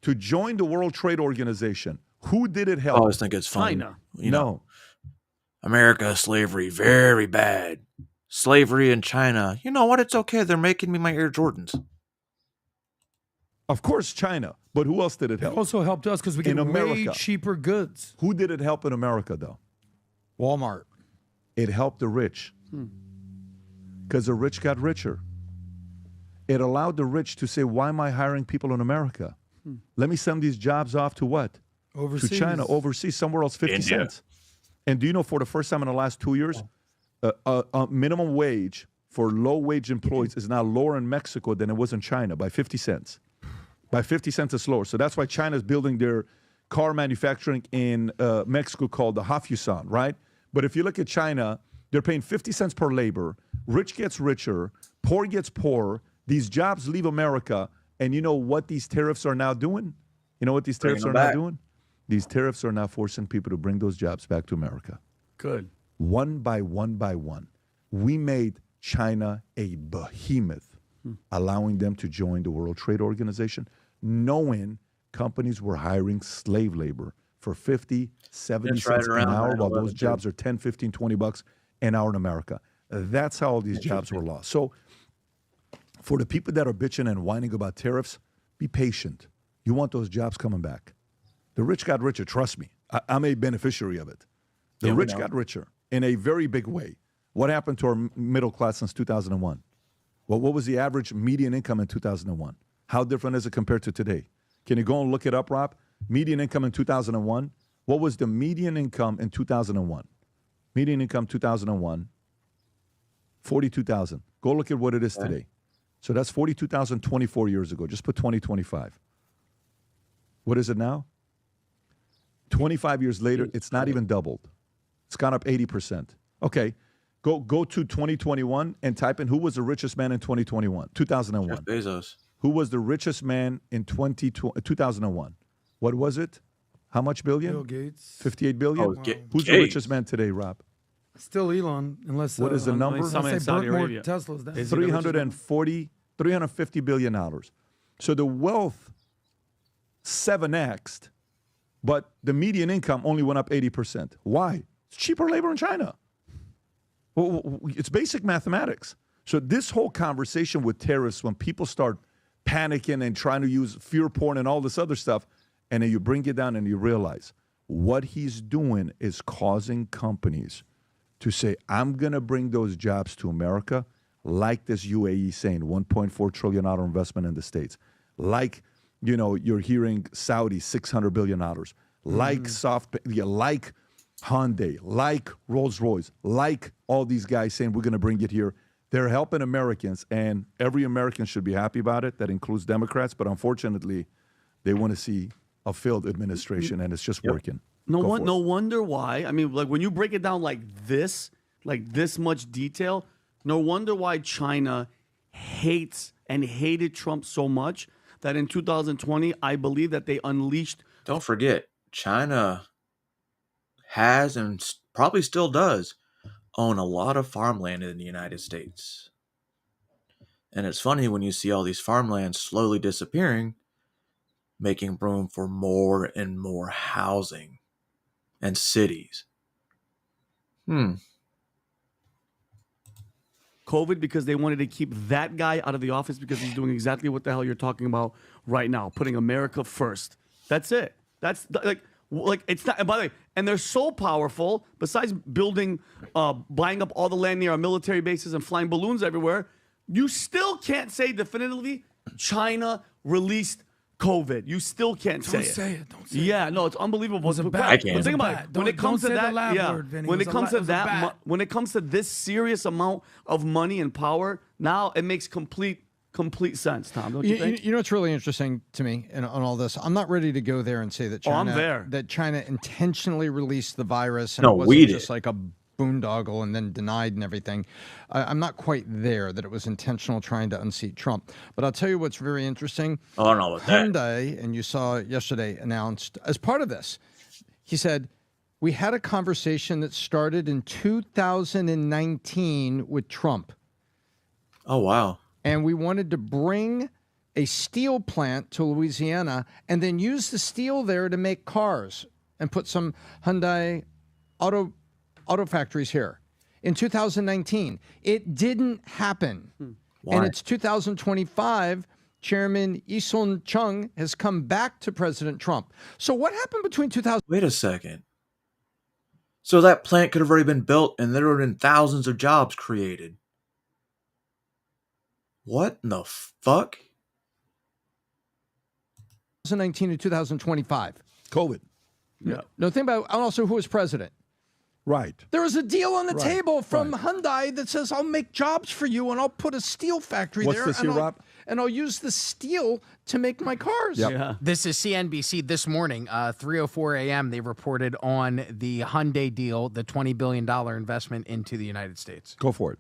to join the World Trade Organization Who did it I help? always think it's funny. China. You know, America, slavery, very bad. Slavery in China. You know what? It's okay. They're making me my Air Jordans. Of course, China. But who else did it It help? also helped us because we get In way America. cheaper goods. Who did it help in America, though? Walmart. It helped the rich. Because the rich got richer. It allowed the rich to say, why am I hiring people in America? Let me send these jobs off to what? Overseas. To China, overseas, somewhere else, 50 India. cents. And do you know, for the first time in the last 2 years, minimum wage for low-wage employees is now lower in Mexico than it was in China by 50 cents. By 50 cents it's lower. So that's why China's building their car manufacturing in Mexico called the Hafusan, right? But if you look at China, they're paying 50 cents per labor. Rich gets richer. Poor gets poorer. These jobs leave America. And you know what these tariffs are now doing? You know what these tariffs are now doing? These tariffs are now forcing people to bring those jobs back to America. Good. One by one by one. We made China a behemoth, allowing them to join the World Trade Organization, knowing companies were hiring slave labor for 50, 70 That's right cents an around hour, while 9/11 those too. jobs are 10, 15, 20 bucks an hour in America. That's how all these jobs were lost. So for the people that are bitching and whining about tariffs, be patient. You want those jobs coming back. The rich got richer, trust me. I'm a beneficiary of it. The Yeah, we rich know. got richer in a very big way. What happened to our middle class since 2001? Well, what was the average median income in 2001? How different is it compared to today? Can you go and look it up, Rob? Median income in 2001. What was the median income in 2001? Median income 2001, 42,000. Go look at what it is today. So that's 42,000 24 years ago. Just put 2025. What is it now? 25 years later, it's not even doubled. It's gone up 80%. Okay, go to 2021 and type in who was the richest man in 2021, 2001. Jeff Bezos. Who was the richest man in 2001? What was it? How much billion? Bill Gates. 58 billion? Oh, Who's the Gates. richest man today, Rob? Still Elon, unless What is the number? Unless they Saudi burnt more Arabia. Teslas down. Is he the richest man? $350 billion. So the wealth 7x'd, but the median income only went up 80%. Why? It's cheaper labor in China. Well, it's basic mathematics. So this whole conversation with tariffs, when people start panicking and trying to use fear porn and all this other stuff, and then you bring it down and you realize what he's doing is causing companies to say, I'm going to bring those jobs to America, like this UAE saying $1.4 trillion investment in the States. Like, you know, you're hearing Saudi, $600 billion. Like like Hyundai, like Rolls-Royce, like all these guys saying we're going to bring it here. They're helping Americans, and every American should be happy about it. That includes Democrats, but unfortunately, they want to see a failed administration, and it's just working. No Go for no it. wonder why. I mean, like when you break it down like this much detail, no wonder why China hates and hated Trump so much that in 2020, I believe that they unleashed. Don't forget, China has and probably still does own a lot of farmland in the United States. And it's funny when you see all these farmlands slowly disappearing, making room for more and more housing and cities. COVID because they wanted to keep that guy out of the office because he's doing exactly what the hell you're talking about right now, putting America first. That's it. That's like it's not. And by the way, and they're so powerful. Besides building, buying up all the land near our military bases and flying balloons everywhere, you still can't say definitively China released COVID. You still can't Don't say it. say it. Don't say Yeah, no, it's unbelievable. a But bat. I can't. But think about Bat. it. When it Don't comes to say the that, lab yeah. word, Vinny. When It it was a comes la- to it was a that, bat. when it comes to this serious amount of money and power, now it makes complete sense, Tom. Don't you think? You know what's really interesting to me on all this? I'm not ready to go there and say that Oh, I'm China, there. that China intentionally released the virus and No, it wasn't we just did. like a boondoggle and then denied and everything. I'm not quite there that it was intentional trying to unseat Trump. But I'll tell you what's very interesting. I don't know about that. Hyundai, and you saw it yesterday, announced as part of this, he said, we had a conversation that started in 2019 with Trump. Oh, wow. And we wanted to bring a steel plant to Louisiana and then use the steel there to make cars and put some Hyundai auto factories here in 2019. It didn't happen. Why? And it's 2025. Chairman Yi-Sun Chung has come back to President Trump. So what happened between 2000? Wait a second. So that plant could have already been built and there would have been thousands of jobs created. What in the fuck? 2019 to 2025. COVID. Yeah. No, think about also who was president. Right. There was a deal on the Right, table from Hyundai that says, I'll make jobs for you and I'll put a steel factory What's there. this and here, I'll- Rob? And I'll use the steel to make my cars. This is CNBC this morning, 3:04 a.m. They reported on the Hyundai deal, the $20 billion investment into the United States. Go for it.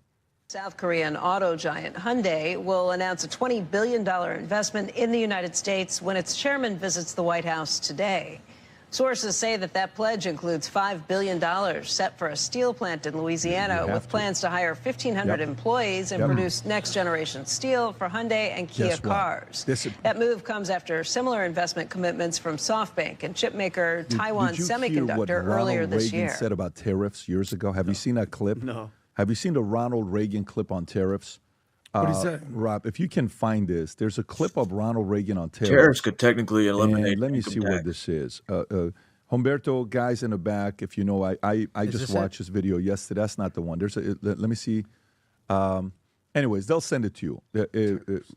South Korean auto giant Hyundai will announce a $20 billion investment in the United States when its chairman visits the White House today. Sources say that pledge includes $5 billion set for a steel plant in Louisiana with plans to hire 1,500 employees and produce next-generation steel for Hyundai and Kia Guess what? cars. This is- That move comes after similar investment commitments from SoftBank and chipmaker Taiwan Did you hear what Semiconductor earlier Ronald this Reagan year. said about tariffs years ago? Have you seen that clip? No. Have you seen the Ronald Reagan clip on tariffs? What'd he say? Rob, if you can find this, there's a clip of Ronald Reagan on tariffs. Tariffs could technically eliminate. And let me see income what tax. this is. Humberto, guys in the back, if you know, I Is just this watched this video yesterday. That's not the one. Let me see. Anyways, they'll send it to you.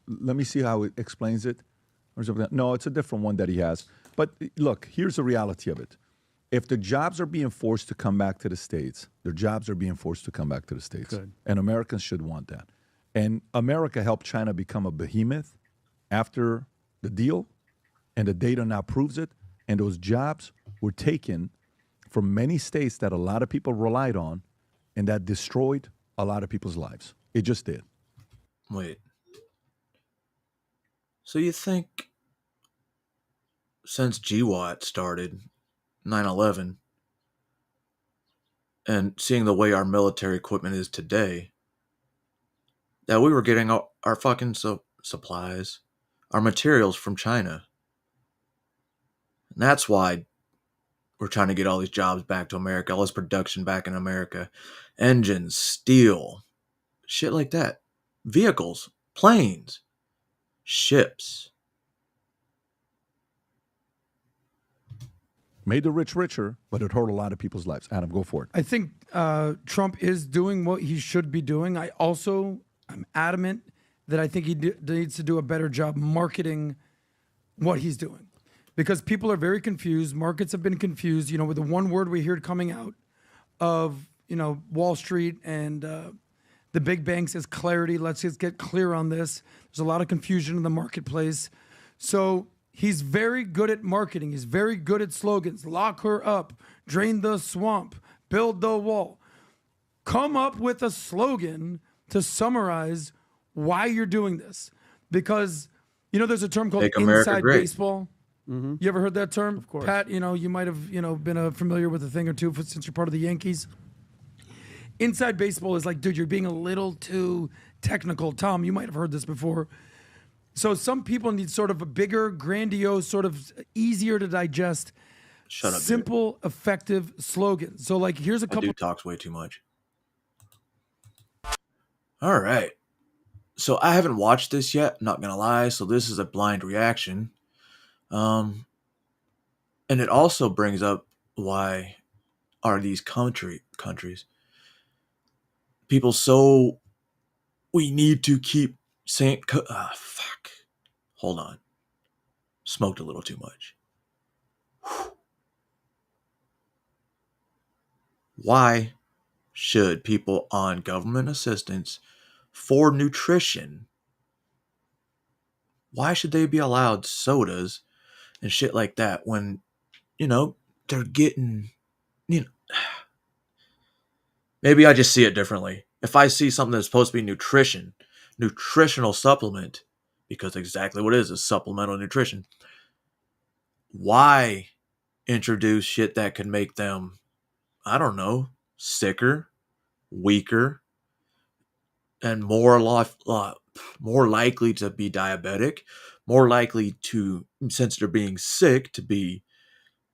Let me see how it explains it. No, it's a different one that he has. But look, here's the reality of it. If the jobs are being forced to come back to the States, their jobs are being forced to come back to the States. Good. And Americans should want that. And America helped China become a behemoth after the deal, and the data now proves it. And those jobs were taken from many states that a lot of people relied on, and that destroyed a lot of people's lives. It just did. Wait. So you think since GWAT started, 9/11, and seeing the way our military equipment is today, that we were getting our fucking supplies, our materials from China? And that's why we're trying to get all these jobs back to America, all this production back in America. Engines, steel, shit like that. Vehicles, planes, ships. Made the rich richer, but it hurt a lot of people's lives. Adam, go for it. I think Trump is doing what he should be doing. I'm adamant that I think he needs to do a better job marketing what he's doing, because people are very confused. Markets have been confused. You know, with the one word we hear coming out of Wall Street and the big banks is clarity. Let's just get clear on this. There's a lot of confusion in the marketplace. So he's very good at marketing. He's very good at slogans. Lock her up, drain the swamp, build the wall. Come up with a slogan to summarize why you're doing this. Because, there's a term called Make America inside great. baseball. You ever heard that term? Of course. Pat, you might have, been familiar with a thing or two since you're part of the Yankees. Inside baseball is like, dude, you're being a little too technical. Tom, you might have heard this before. So some people need sort of a bigger, grandiose, sort of easier to digest, Shut up, simple, effective slogan. So like, here's a That couple. dude talks way too much. All right. So I haven't watched this yet, not gonna lie, so this is a blind reaction. And it also brings up why are these countries people so we need to keep saying fuck. Hold on. Smoked a little too much. Why should people on government assistance for nutrition, why should they be allowed sodas and shit like that when, they're getting, maybe I just see it differently. If I see something that's supposed to be nutritional supplement, because exactly what it is supplemental nutrition, why introduce shit that could make them, I don't know, sicker, weaker, and more likely to be diabetic, more likely to, since they're being sick, to be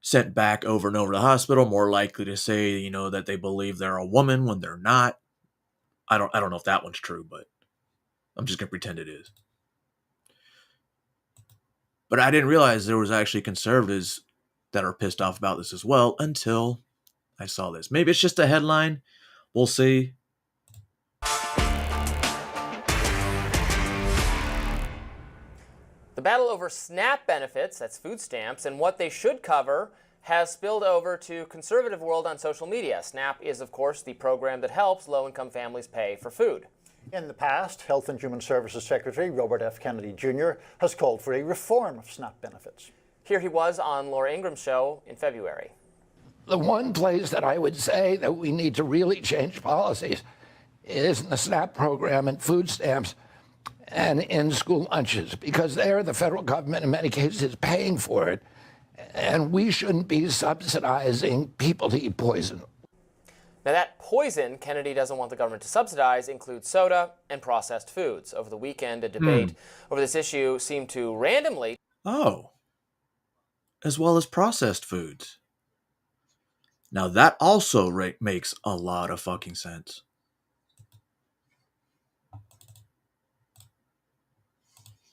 sent back over and over to the hospital, more likely to say, that they believe they're a woman when they're not. I don't know if that one's true, but I'm just gonna pretend it is. But I didn't realize there was actually conservatives that are pissed off about this as well until I saw this. Maybe it's just a headline. We'll see. The battle over SNAP benefits, that's food stamps, and what they should cover has spilled over to conservative world on social media. SNAP is, of course, the program that helps low-income families pay for food. In the past, Health and Human Services Secretary Robert F. Kennedy Jr. has called for a reform of SNAP benefits. Here he was on Laura Ingram's show in February. The one place that I would say that we need to really change policies is in the SNAP program and food stamps and in school lunches, because there the federal government in many cases is paying for it, and we shouldn't be subsidizing people to eat poison. Now that poison Kennedy doesn't want the government to subsidize includes soda and processed foods. Over the weekend, a debate over this issue seemed to randomly... Oh. As well as processed foods. Now that also makes a lot of fucking sense.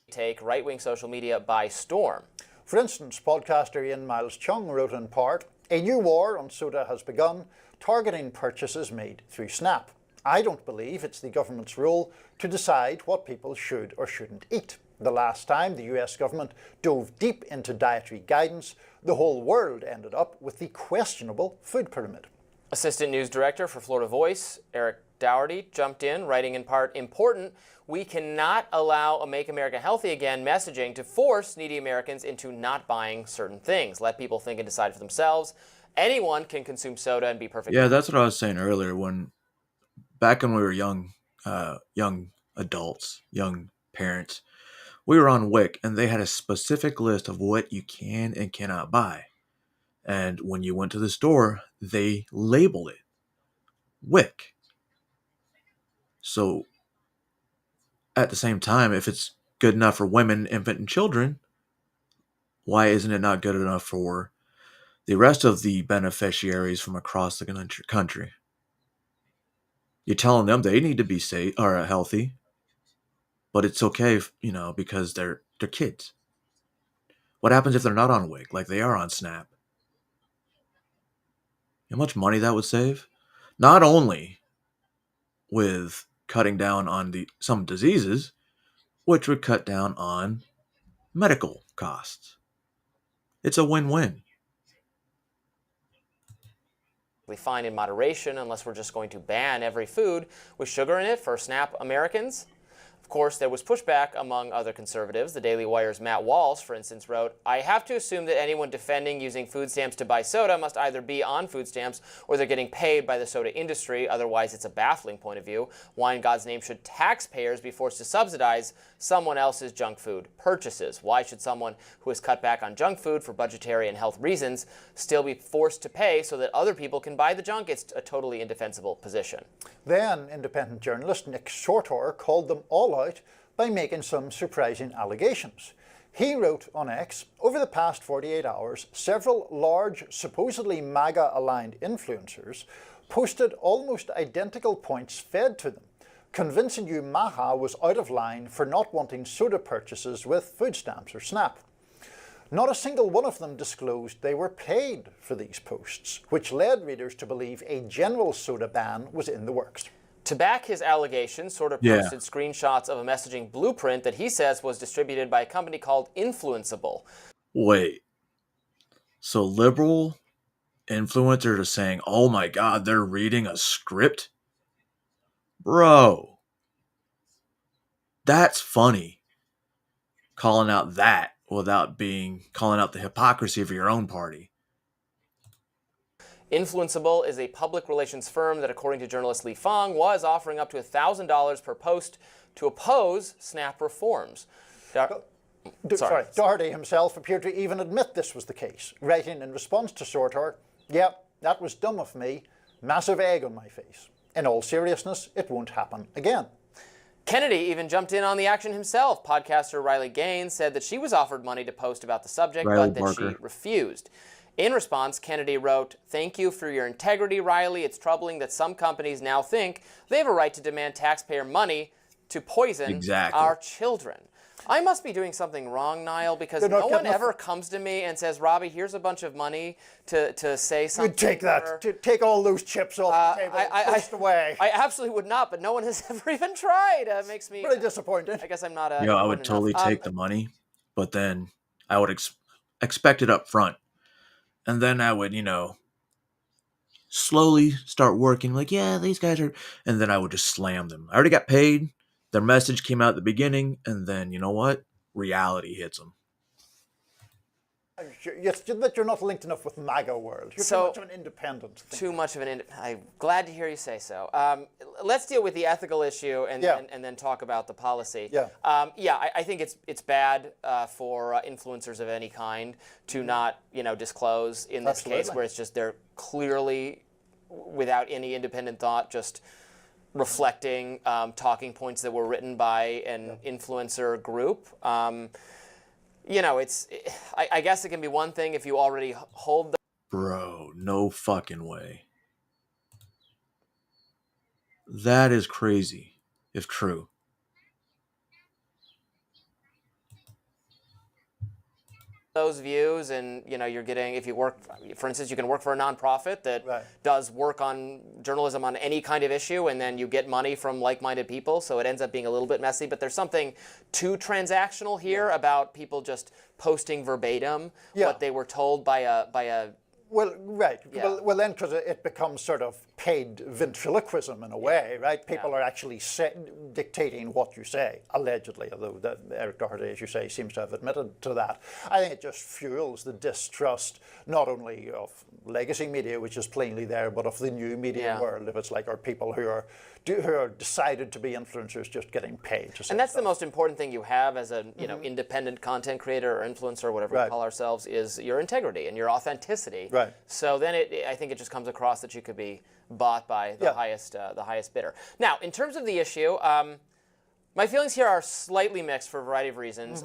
Take right-wing social media by storm. For instance, podcaster Ian Miles Chung wrote in part, "A new war on soda has begun, targeting purchases made through SNAP. I don't believe it's the government's role to decide what people should or shouldn't eat. The last time the US government dove deep into dietary guidance, the whole world ended up with the questionable food pyramid." Assistant News Director for Florida Voice, Eric Dougherty, jumped in, writing in part, "Important, we cannot allow a Make America Healthy Again messaging to force needy Americans into not buying certain things. Let people think and decide for themselves. Anyone can consume soda and be perfect." Yeah, that's what I was saying earlier. Back when we were young adults, young parents, we were on WIC, and they had a specific list of what you can and cannot buy. And when you went to the store, they labeled it WIC. So at the same time, if it's good enough for women, infant, and children, why isn't it not good enough for the rest of the beneficiaries from across the country? You're telling them they need to be safe or healthy, but it's okay, because they're kids. What happens if they're not on WIC, like they are on SNAP? How much money that would save? Not only with cutting down on some diseases, which would cut down on medical costs. It's a win-win. We find in moderation, unless we're just going to ban every food with sugar in it for SNAP Americans. Of course, there was pushback among other conservatives. The Daily Wire's Matt Walsh, for instance, wrote, "I have to assume that anyone defending using food stamps to buy soda must either be on food stamps or they're getting paid by the soda industry. Otherwise, it's a baffling point of view. Why in God's name should taxpayers be forced to subsidize someone else's junk food purchases? Why should someone who has cut back on junk food for budgetary and health reasons still be forced to pay so that other people can buy the junk?" It's a totally indefensible position. Then independent journalist Nick Shortor called them all out by making some surprising allegations. He wrote on X, "Over the past 48 hours, several large, supposedly MAGA-aligned influencers posted almost identical points fed to them, convincing you Maha was out of line for not wanting soda purchases with food stamps or SNAP. Not a single one of them disclosed they were paid for these posts, which led readers to believe a general soda ban was in the works." To back his allegations, Sorter posted screenshots of a messaging blueprint that he says was distributed by a company called Influenceable. Wait. So liberal influencers are saying, "Oh my God, they're reading a script?" Bro. That's funny. Calling out that without calling out the hypocrisy of your own party. Influenceable is a public relations firm that, according to journalist Lee Fong, was offering up to $1,000 per post to oppose SNAP reforms. Doherty himself appeared to even admit this was the case, writing in response to Sortor, "Yeah, that was dumb of me. Massive egg on my face. In all seriousness, it won't happen again." Kennedy even jumped in on the action himself. Podcaster Riley Gaines said that she was offered money to post about the subject, Riley but that Barker. she refused. In response, Kennedy wrote, "Thank you for your integrity, Riley. It's troubling that some companies now think they have a right to demand taxpayer money to poison our children." I must be doing something wrong, Niall, because You're not no one getting ever comes to me and says, "Robbie, here's a bunch of money to say something." You'd take that. Take all those chips off the table and post away. I absolutely would not, but no one has ever even tried. It makes me really disappointed. I guess I'm not a. I would totally take the money, but then I would expect it up front. And then I would, slowly start working like, yeah, these guys are, and then I would just slam them. I already got paid. Their message came out at the beginning, and then, you know what? Reality hits them. Yes, that you're not linked enough with MAGA world. You're too much of an independent. Too much of an I'm glad to hear you say so. Let's deal with the ethical issue and then talk about the policy. Yeah. I think it's bad for influencers of any kind to not disclose in this case where it's just they're clearly without any independent thought just reflecting talking points that were written by an influencer group. I guess it can be one thing if you already hold the. Bro, no fucking way. That is crazy, if true. Those views, and you're getting, if you work, for instance, you can work for a nonprofit that does work on journalism on any kind of issue, and then you get money from like-minded people, so it ends up being a little bit messy. But there's something too transactional here about people just posting verbatim what they were told by a. Well, right. Yeah. Well, then, because it becomes sort of paid ventriloquism in a way, right? People are actually dictating what you say, allegedly, although Eric Doherty, as you say, seems to have admitted to that. I think it just fuels the distrust, not only of legacy media, which is plainly there, but of the new media world. If it's like our people who are decided to be influencers just getting paid. And that's the most important thing you have as an independent content creator or influencer or whatever we call ourselves is your integrity and your authenticity. Right. So then I think it just comes across that you could be bought by the highest bidder. Now, in terms of the issue, my feelings here are slightly mixed for a variety of reasons.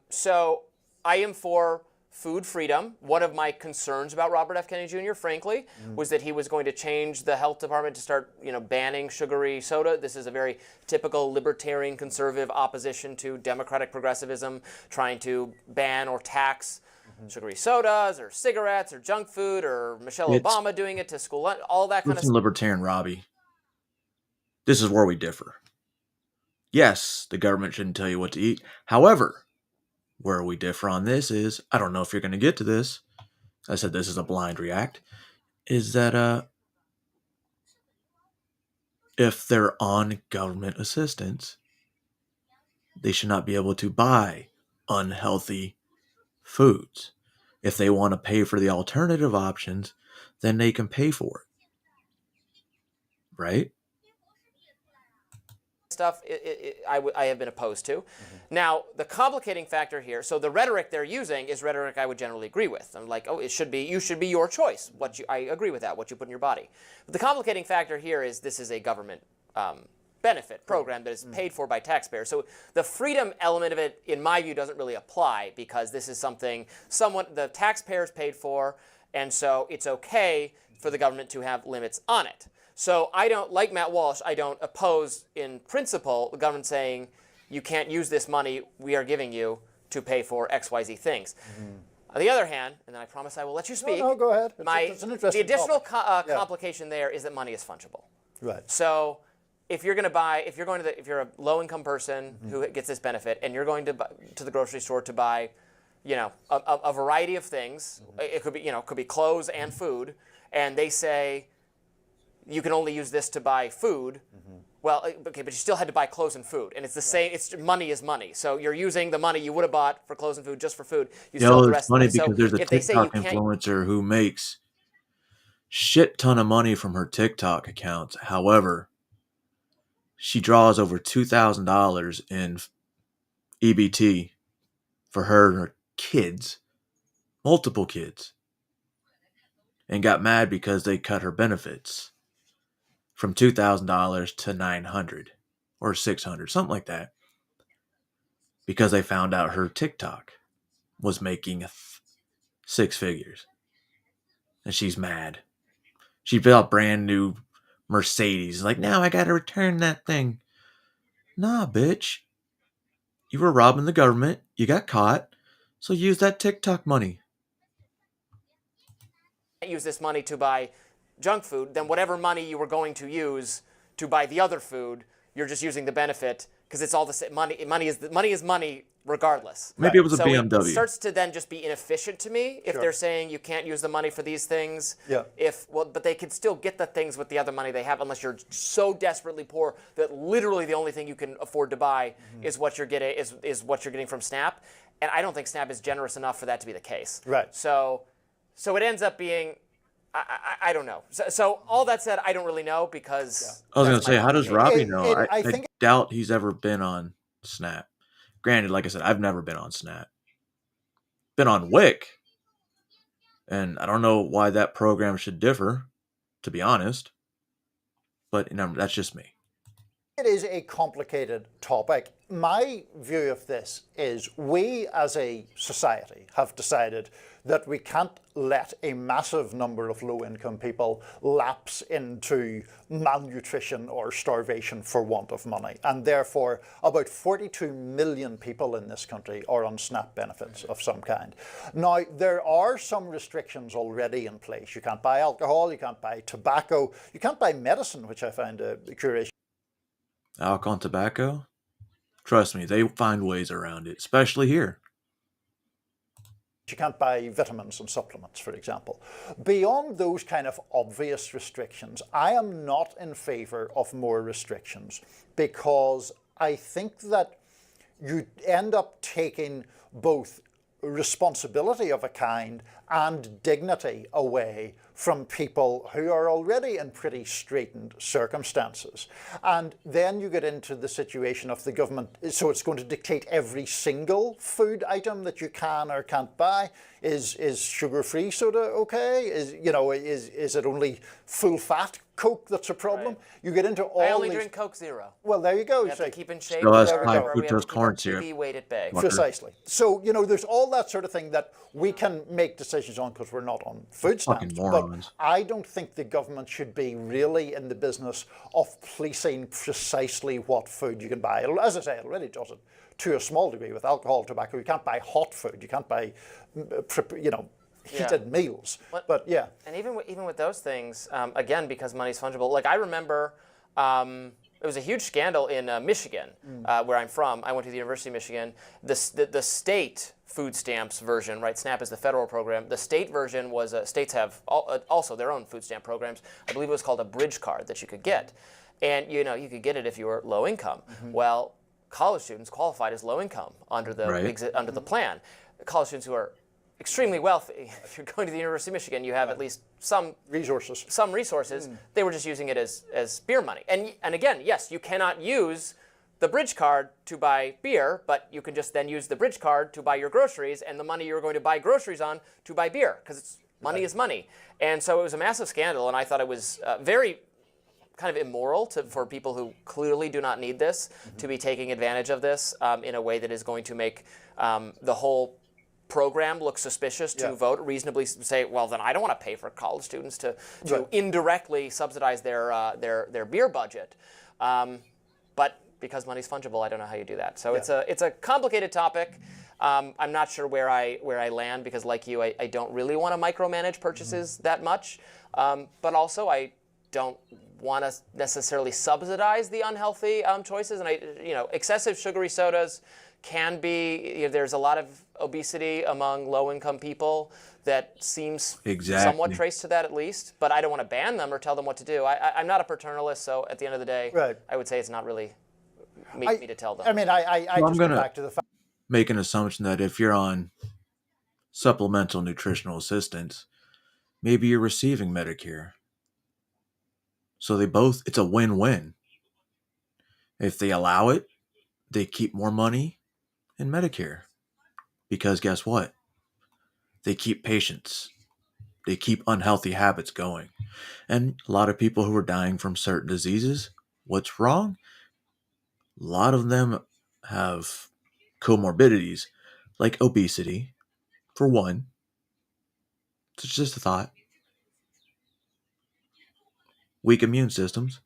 So I am for food freedom. One of my concerns about Robert F. Kennedy Jr., frankly, was that he was going to change the health department to start, banning sugary soda. This is a very typical libertarian conservative opposition to democratic progressivism, trying to ban or tax sugary sodas or cigarettes or junk food, or Michelle Obama doing it to school, all that kind of stuff. Libertarian Robbie. This is where we differ. Yes, the government shouldn't tell you what to eat. However, where we differ on this is, I don't know if you're going to get to this. I said this is a blind react. Is that if they're on government assistance, they should not be able to buy unhealthy foods. If they want to pay for the alternative options, then they can pay for it. Right? Stuff I have been opposed to. Now, the complicating factor here, so the rhetoric they're using is rhetoric I would generally agree with. I'm like, you should be your choice. I agree with that, what you put in your body. But the complicating factor here is this is a government benefit program that is paid for by taxpayers. So the freedom element of it, in my view, doesn't really apply because this is something the taxpayers paid for, and so it's okay for the government to have limits on it. So I don't, like Matt Walsh, I don't oppose in principle the government saying you can't use this money we are giving you to pay for XYZ things. On the other hand, and then I promise I will let you speak. No, go ahead. It's an interesting the additional complication there is that money is fungible. Right. So if you're a low-income person who gets this benefit and you're going to the grocery store to buy, a variety of things, it could be clothes and food, and they say you can only use this to buy food. Well, okay, but you still had to buy clothes and food, and it's the same. It's money is money. So you're using the money you would have bought for clothes and food just for food. It's funny because there's a TikTok influencer who makes shit ton of money from her TikTok accounts. However, she draws over $2,000 in EBT for her and her kids, multiple kids, and got mad because they cut her benefits from $2,000 to $900. or 600, something like that, because they found out her TikTok was making six figures. And she's mad. She bought a brand new Mercedes. Like, now I gotta return that thing. Nah, bitch. You were robbing the government. You got caught. So use that TikTok money. Use this money to buy junk food, then whatever money you were going to use to buy the other food, you're just using the benefit because it's all the same. Money is money regardless. Maybe it was a so BMW. It starts to then just be inefficient to me if they're saying you can't use the money for these things. Yeah. But they can still get the things with the other money they have unless you're so desperately poor that literally the only thing you can afford to buy is what you're getting is what you're getting from SNAP. And I don't think SNAP is generous enough for that to be the case. Right. So it ends up being, I don't know. So all that said, I don't really know because I was going to say, how does Robbie know? I I think- doubt he's ever been on Snap. Granted, like I said, I've never been on Snap. Been on Wick. And I don't know why that program should differ, to be honest. But that's just me. It is a complicated topic. My view of this is we as a society have decided that we can't let a massive number of low-income people lapse into malnutrition or starvation for want of money. And therefore, about 42 million people in this country are on SNAP benefits of some kind. Now, there are some restrictions already in place. You can't buy alcohol, you can't buy tobacco, you can't buy medicine, which I find a curious. Alcohol and tobacco? Trust me, they find ways around it, especially here. You can't buy vitamins and supplements, for example. Beyond those kind of obvious restrictions, I am not in favor of more restrictions because I think that you end up taking both responsibility of a kind and dignity away from people who are already in pretty straitened circumstances. And then you get into the situation of the government, so it's going to dictate every single food item that you can or can't buy. Is sugar-free soda okay? Is it only full-fat Coke that's a problem? Right. You get into all I only these... drink Coke Zero. Well, there you go. You have to keep in shape. Still has There we high go. We have to fructose keep corn our syrup. TV weight at bay. Precisely. So, there's all that sort of thing that we can make decisions on because we're not on food stamps. Fucking morons. But I don't think the government should be really in the business of policing precisely what food you can buy. As I say, it already does it to a small degree with alcohol, tobacco. You can't buy hot food. You can't buy, heated meals. But yeah. And even with those things, again, because money's fungible. Like I remember, it was a huge scandal in Michigan, where I'm from. I went to the University of Michigan. The state food stamps version, right? SNAP is the federal program. The state version was states have also their own food stamp programs. I believe it was called a bridge card that you could get, and you could get it if you were low income. Well, college students qualified as low income under the under the plan. College students who are extremely wealthy. If you're going to the University of Michigan, you have at least some resources. They were just using it as beer money. And again, yes, you cannot use the bridge card to buy beer, but you can just then use the bridge card to buy your groceries and the money you're going to buy groceries on to buy beer, because money is money. And so it was a massive scandal, and I thought it was very kind of immoral for people who clearly do not need this to be taking advantage of this in a way that is going to make the whole program look suspicious to vote reasonably say, well, then I don't want to pay for college students to indirectly subsidize their beer budget. But because money's fungible, I don't know how you do that. So it's a complicated topic. I'm not sure where I land because, like you, I don't really want to micromanage purchases that much. But also, I don't want to necessarily subsidize the unhealthy choices. And excessive sugary sodas can be, there's a lot of obesity among low-income people that seems somewhat traced to that at least, but I don't want to ban them or tell them what to do. I'm not a paternalist, so at the end of the day, I would say it's not really me to tell them. I mean, I just go back to the fact. Make an assumption that if you're on supplemental nutritional assistance, maybe you're receiving Medicare. So it's a win-win. If they allow it, they keep more money in Medicare. Because guess what? They keep patients. They keep unhealthy habits going. And a lot of people who are dying from certain diseases, what's wrong? A lot of them have comorbidities like obesity, for one. It's just a thought. Weak immune systems,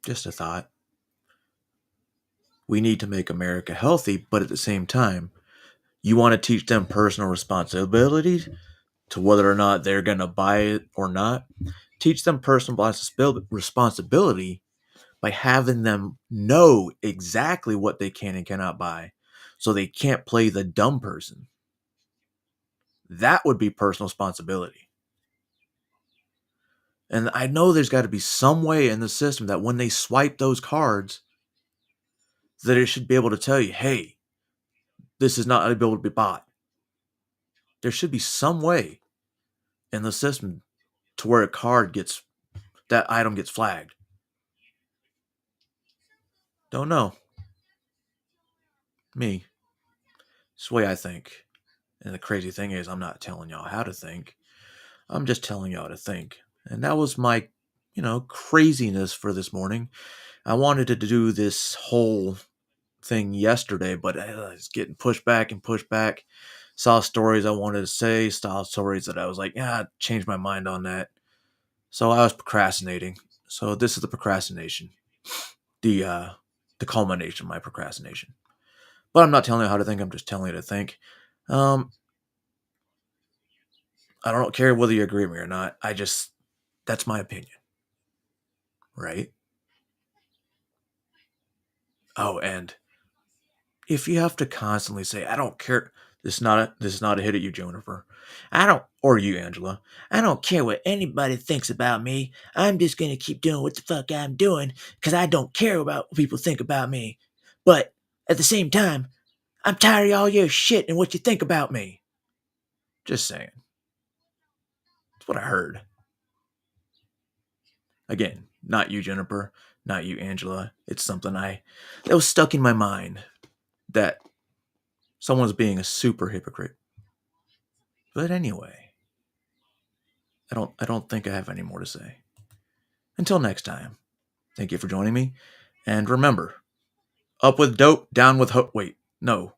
just a thought. We need to make America healthy, but at the same time, you want to teach them personal responsibility to whether or not they're going to buy it or not. Teach them personal responsibility by having them know exactly what they can and cannot buy so they can't play the dumb person. That would be personal responsibility. And I know there's got to be some way in the system that when they swipe those cards, that it should be able to tell you, hey, this is not able to be bought. There should be some way in the system to where that item gets flagged. Don't know. Me. It's the way I think. And the crazy thing is, I'm not telling y'all how to think. I'm just telling y'all to think. And that was my, craziness for this morning. I wanted to do this whole thing yesterday, but it's getting pushed back and pushed back. Saw stories I wanted to say, saw stories that I was like, I changed my mind on that. So I was procrastinating. So this is the procrastination. The culmination of my procrastination. But I'm not telling you how to think, I'm just telling you to think. I don't care whether you agree with me or not. That's my opinion. Right? Oh, and if you have to constantly say, I don't care, this is not a hit at you, Juniper. Or you, Angela. I don't care what anybody thinks about me. I'm just going to keep doing what the fuck I'm doing because I don't care about what people think about me. But at the same time, I'm tired of all your shit and what you think about me. Just saying. That's what I heard. Again, not you, Jennifer. Not you, Angela. It's something that was stuck in my mind that someone's being a super hypocrite. But anyway, I don't think I have any more to say. Until next time, thank you for joining me. And remember, up with dope, down with hope. Wait, no.